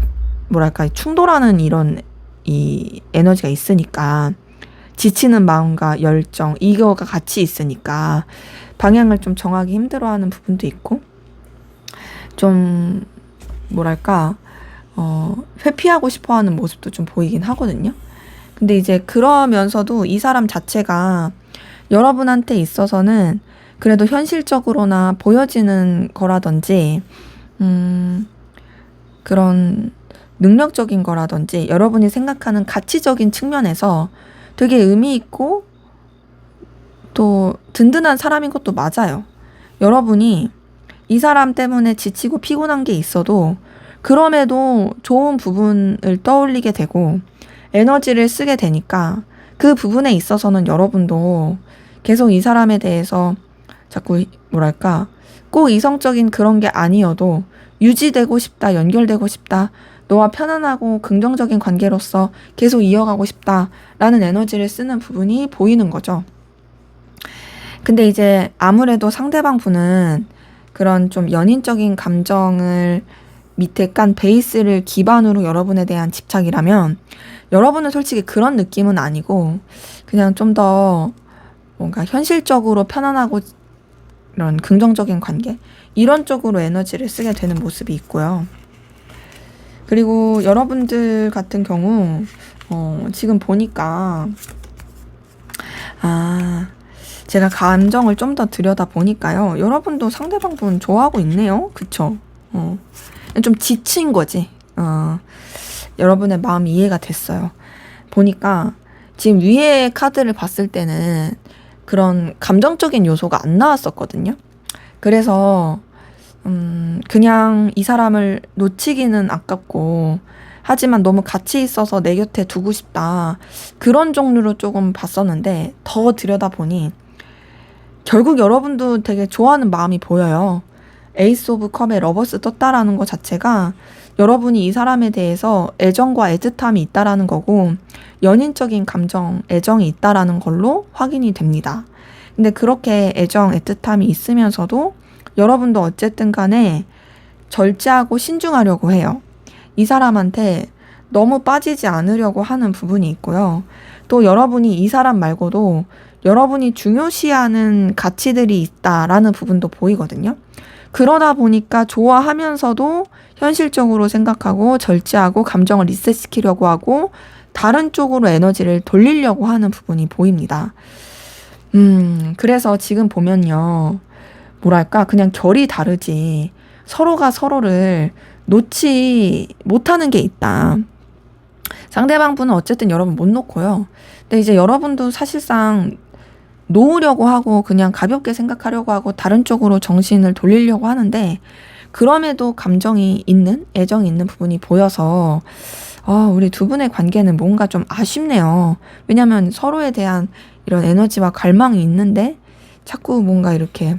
뭐랄까 충돌하는 이런 이 에너지가 있으니까 지치는 마음과 열정 이거가 같이 있으니까 방향을 좀 정하기 힘들어하는 부분도 있고 좀 뭐랄까 회피하고 싶어하는 모습도 좀 보이긴 하거든요. 근데 이제 그러면서도 이 사람 자체가 여러분한테 있어서는 그래도 현실적으로나 보여지는 거라든지 그런 능력적인 거라든지 여러분이 생각하는 가치적인 측면에서 되게 의미 있고 또 든든한 사람인 것도 맞아요. 여러분이 이 사람 때문에 지치고 피곤한 게 있어도 그럼에도 좋은 부분을 떠올리게 되고 에너지를 쓰게 되니까 그 부분에 있어서는 여러분도 계속 이 사람에 대해서 자꾸 뭐랄까 꼭 이성적인 그런 게 아니어도 유지되고 싶다, 연결되고 싶다, 너와 편안하고 긍정적인 관계로서 계속 이어가고 싶다라는 에너지를 쓰는 부분이 보이는 거죠. 근데 이제 아무래도 상대방 분은 그런 좀 연인적인 감정을 밑에 깐 베이스를 기반으로 여러분에 대한 집착이라면 여러분은 솔직히 그런 느낌은 아니고 그냥 좀 더 뭔가 현실적으로 편안하고 이런 긍정적인 관계 이런 쪽으로 에너지를 쓰게 되는 모습이 있고요. 그리고 여러분들 같은 경우 지금 보니까 제가 감정을 좀 더 들여다보니까요. 여러분도 상대방 분 좋아하고 있네요. 그쵸? 좀 지친 거지. 여러분의 마음이 이해가 됐어요. 보니까 지금 위에 카드를 봤을 때는 그런 감정적인 요소가 안 나왔었거든요. 그래서 그냥 이 사람을 놓치기는 아깝고 하지만 너무 같이 있어서 내 곁에 두고 싶다. 그런 종류로 조금 봤었는데 더 들여다보니 결국 여러분도 되게 좋아하는 마음이 보여요. 에이스 오브 컵에 러버스 떴다라는 것 자체가 여러분이 이 사람에 대해서 애정과 애틋함이 있다라는 거고 연인적인 감정, 애정이 있다라는 걸로 확인이 됩니다. 근데 그렇게 애정, 애틋함이 있으면서도 여러분도 어쨌든 간에 절제하고 신중하려고 해요. 이 사람한테 너무 빠지지 않으려고 하는 부분이 있고요. 또 여러분이 이 사람 말고도 여러분이 중요시하는 가치들이 있다라는 부분도 보이거든요. 그러다 보니까 좋아하면서도 현실적으로 생각하고 절제하고 감정을 리셋시키려고 하고 다른 쪽으로 에너지를 돌리려고 하는 부분이 보입니다. 그래서 지금 보면요. 뭐랄까, 그냥 결이 다르지. 서로가 서로를 놓지 못하는 게 있다. 상대방 분은 어쨌든 여러분 못 놓고요. 근데 이제 여러분도 사실상 놓으려고 하고 그냥 가볍게 생각하려고 하고 다른 쪽으로 정신을 돌리려고 하는데 그럼에도 감정이 있는, 애정이 있는 부분이 보여서 우리 두 분의 관계는 뭔가 좀 아쉽네요. 왜냐면 서로에 대한 이런 에너지와 갈망이 있는데 자꾸 뭔가 이렇게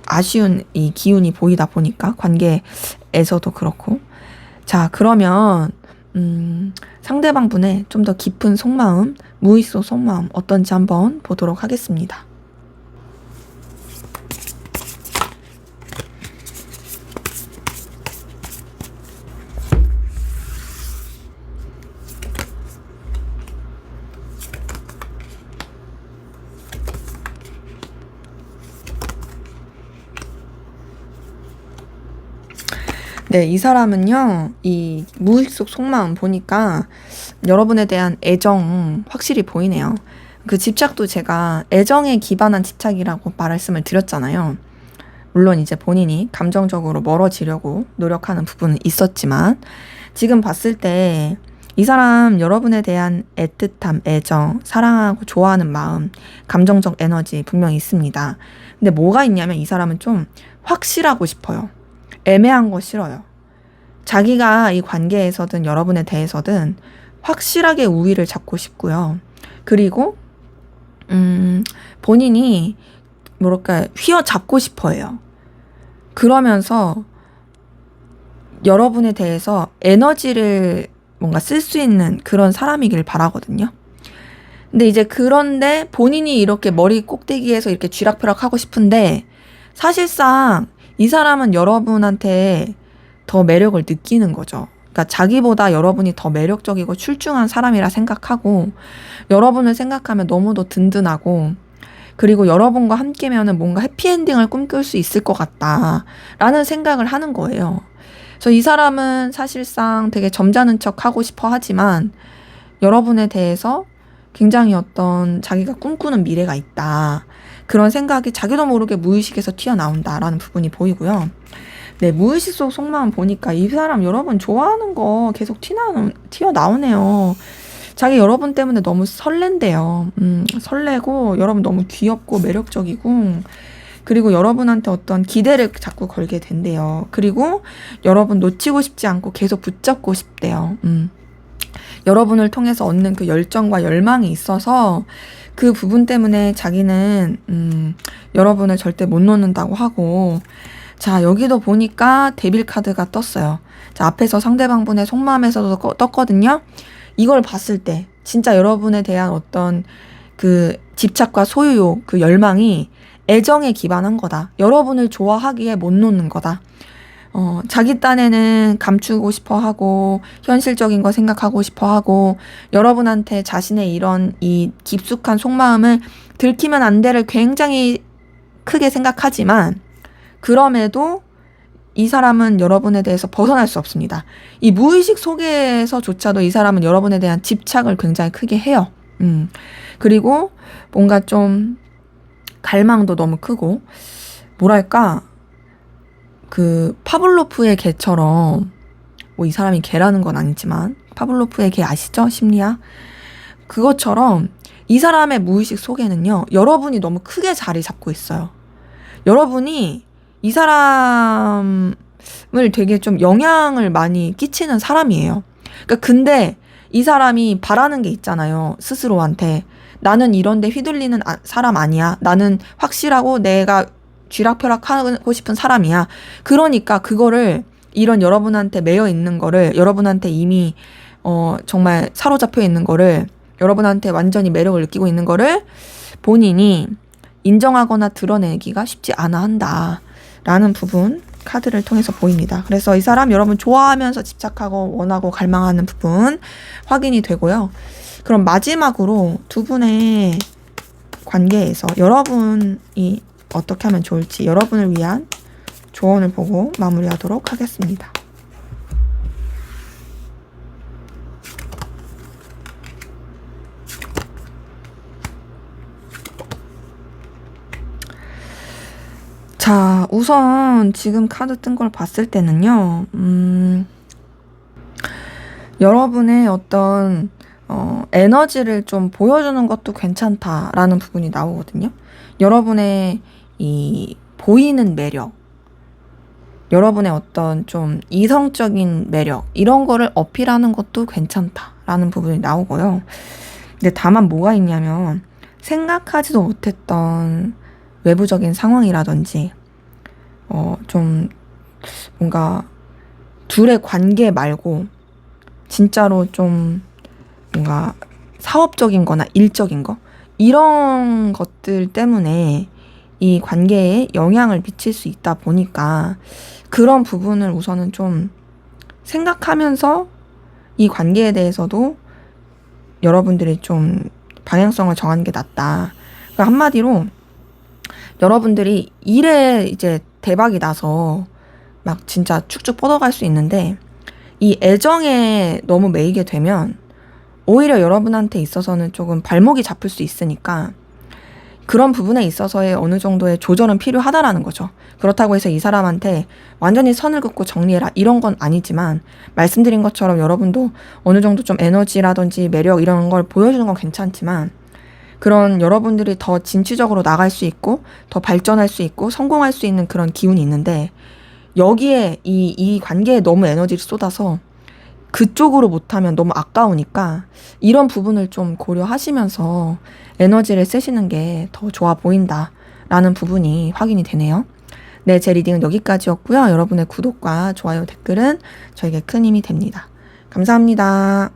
아쉬운 이 기운이 보이다 보니까 관계에서도 그렇고. 자, 그러면 상대방 분의 좀 더 깊은 속마음, 무의식 속마음 어떤지 한번 보도록 하겠습니다. 네, 이 사람은요, 이 무의식 속 속마음 보니까 여러분에 대한 애정 확실히 보이네요. 그 집착도 제가 애정에 기반한 집착이라고 말씀을 드렸잖아요. 물론 이제 본인이 감정적으로 멀어지려고 노력하는 부분은 있었지만, 지금 봤을 때 이 사람 여러분에 대한 애틋함, 애정, 사랑하고 좋아하는 마음, 감정적 에너지 분명히 있습니다. 근데 뭐가 있냐면 이 사람은 좀 확실하고 싶어요. 애매한 거 싫어요. 자기가 이 관계에서든 여러분에 대해서든 확실하게 우위를 잡고 싶고요. 그리고 본인이 뭐랄까 휘어잡고 싶어해요. 그러면서 여러분에 대해서 에너지를 뭔가 쓸 수 있는 그런 사람이길 바라거든요. 근데 이제 그런데 본인이 이렇게 머리 꼭대기에서 이렇게 쥐락펴락 하고 싶은데 사실상 이 사람은 여러분한테 더 매력을 느끼는 거죠. 그러니까 자기보다 여러분이 더 매력적이고 출중한 사람이라 생각하고 여러분을 생각하면 너무도 든든하고 그리고 여러분과 함께면은 뭔가 해피엔딩을 꿈꿀 수 있을 것 같다라는 생각을 하는 거예요. 그래서 이 사람은 사실상 되게 점잖은 척 하고 싶어 하지만 여러분에 대해서 굉장히 어떤 자기가 꿈꾸는 미래가 있다. 그런 생각이 자기도 모르게 무의식에서 튀어나온다라는 부분이 보이고요. 네, 무의식 속 속마음 보니까 이 사람 여러분 좋아하는 거 계속 튀어나오네요. 자기 여러분 때문에 너무 설렌대요. 설레고 여러분 너무 귀엽고 매력적이고 그리고 여러분한테 어떤 기대를 자꾸 걸게 된대요. 그리고 여러분 놓치고 싶지 않고 계속 붙잡고 싶대요. 여러분을 통해서 얻는 그 열정과 열망이 있어서 그 부분 때문에 자기는 여러분을 절대 못 놓는다고 하고 자 여기도 보니까 데빌 카드가 떴어요. 자 앞에서 상대방 분의 속마음에서도 떴거든요. 이걸 봤을 때 진짜 여러분에 대한 어떤 그 집착과 소유욕 그 열망이 애정에 기반한 거다. 여러분을 좋아하기에 못 놓는 거다. 자기 딴에는 감추고 싶어 하고, 현실적인 거 생각하고 싶어 하고, 여러분한테 자신의 이런 이 깊숙한 속마음을 들키면 안 돼를 굉장히 크게 생각하지만, 그럼에도 이 사람은 여러분에 대해서 벗어날 수 없습니다. 이 무의식 속에서조차도 이 사람은 여러분에 대한 집착을 굉장히 크게 해요. 그리고 뭔가 좀 갈망도 너무 크고, 뭐랄까, 그 파블로프의 개처럼, 뭐 이 사람이 개라는 건 아니지만, 파블로프의 개 아시죠? 심리학? 그것처럼 이 사람의 무의식 속에는요, 여러분이 너무 크게 자리 잡고 있어요. 여러분이 이 사람을 되게 좀 영향을 많이 끼치는 사람이에요. 그러니까 근데 이 사람이 바라는 게 있잖아요. 스스로한테. 나는 이런데 휘둘리는 사람 아니야. 나는 확실하고 내가 쥐락펴락하고 싶은 사람이야. 그러니까 그거를 이런 여러분한테 매여 있는 거를 여러분한테 이미 정말 사로잡혀 있는 거를 여러분한테 완전히 매력을 느끼고 있는 거를 본인이 인정하거나 드러내기가 쉽지 않아 한다. 라는 부분 카드를 통해서 보입니다. 그래서 이 사람 여러분 좋아하면서 집착하고 원하고 갈망하는 부분 확인이 되고요. 그럼 마지막으로 두 분의 관계에서 여러분이 어떻게 하면 좋을지 여러분을 위한 조언을 보고 마무리하도록 하겠습니다. 자, 우선 지금 카드 뜬 걸 봤을 때는요, 여러분의 어떤 에너지를 좀 보여주는 것도 괜찮다라는 부분이 나오거든요. 여러분의 이 보이는 매력, 여러분의 어떤 좀 이성적인 매력, 이런 거를 어필하는 것도 괜찮다라는 부분이 나오고요. 근데 다만 뭐가 있냐면 생각하지도 못했던 외부적인 상황이라든지 좀 뭔가 둘의 관계 말고 진짜로 좀 뭔가 사업적인 거나 일적인 거 이런 것들 때문에 이 관계에 영향을 미칠 수 있다 보니까 그런 부분을 우선은 좀 생각하면서 이 관계에 대해서도 여러분들이 좀 방향성을 정하는 게 낫다. 그러니까 한마디로 여러분들이 일에 이제 대박이 나서 막 진짜 축축 뻗어갈 수 있는데 이 애정에 너무 매이게 되면 오히려 여러분한테 있어서는 조금 발목이 잡힐 수 있으니까 그런 부분에 있어서의 어느 정도의 조절은 필요하다라는 거죠. 그렇다고 해서 이 사람한테 완전히 선을 긋고 정리해라 이런 건 아니지만 말씀드린 것처럼 여러분도 어느 정도 좀 에너지라든지 매력 이런 걸 보여주는 건 괜찮지만 그런 여러분들이 더 진취적으로 나갈 수 있고 더 발전할 수 있고 성공할 수 있는 그런 기운이 있는데 여기에 이 관계에 너무 에너지를 쏟아서 그쪽으로 못하면 너무 아까우니까 이런 부분을 좀 고려하시면서 에너지를 쓰시는 게 더 좋아 보인다라는 부분이 확인이 되네요. 네, 제 리딩은 여기까지였고요. 여러분의 구독과 좋아요, 댓글은 저에게 큰 힘이 됩니다. 감사합니다.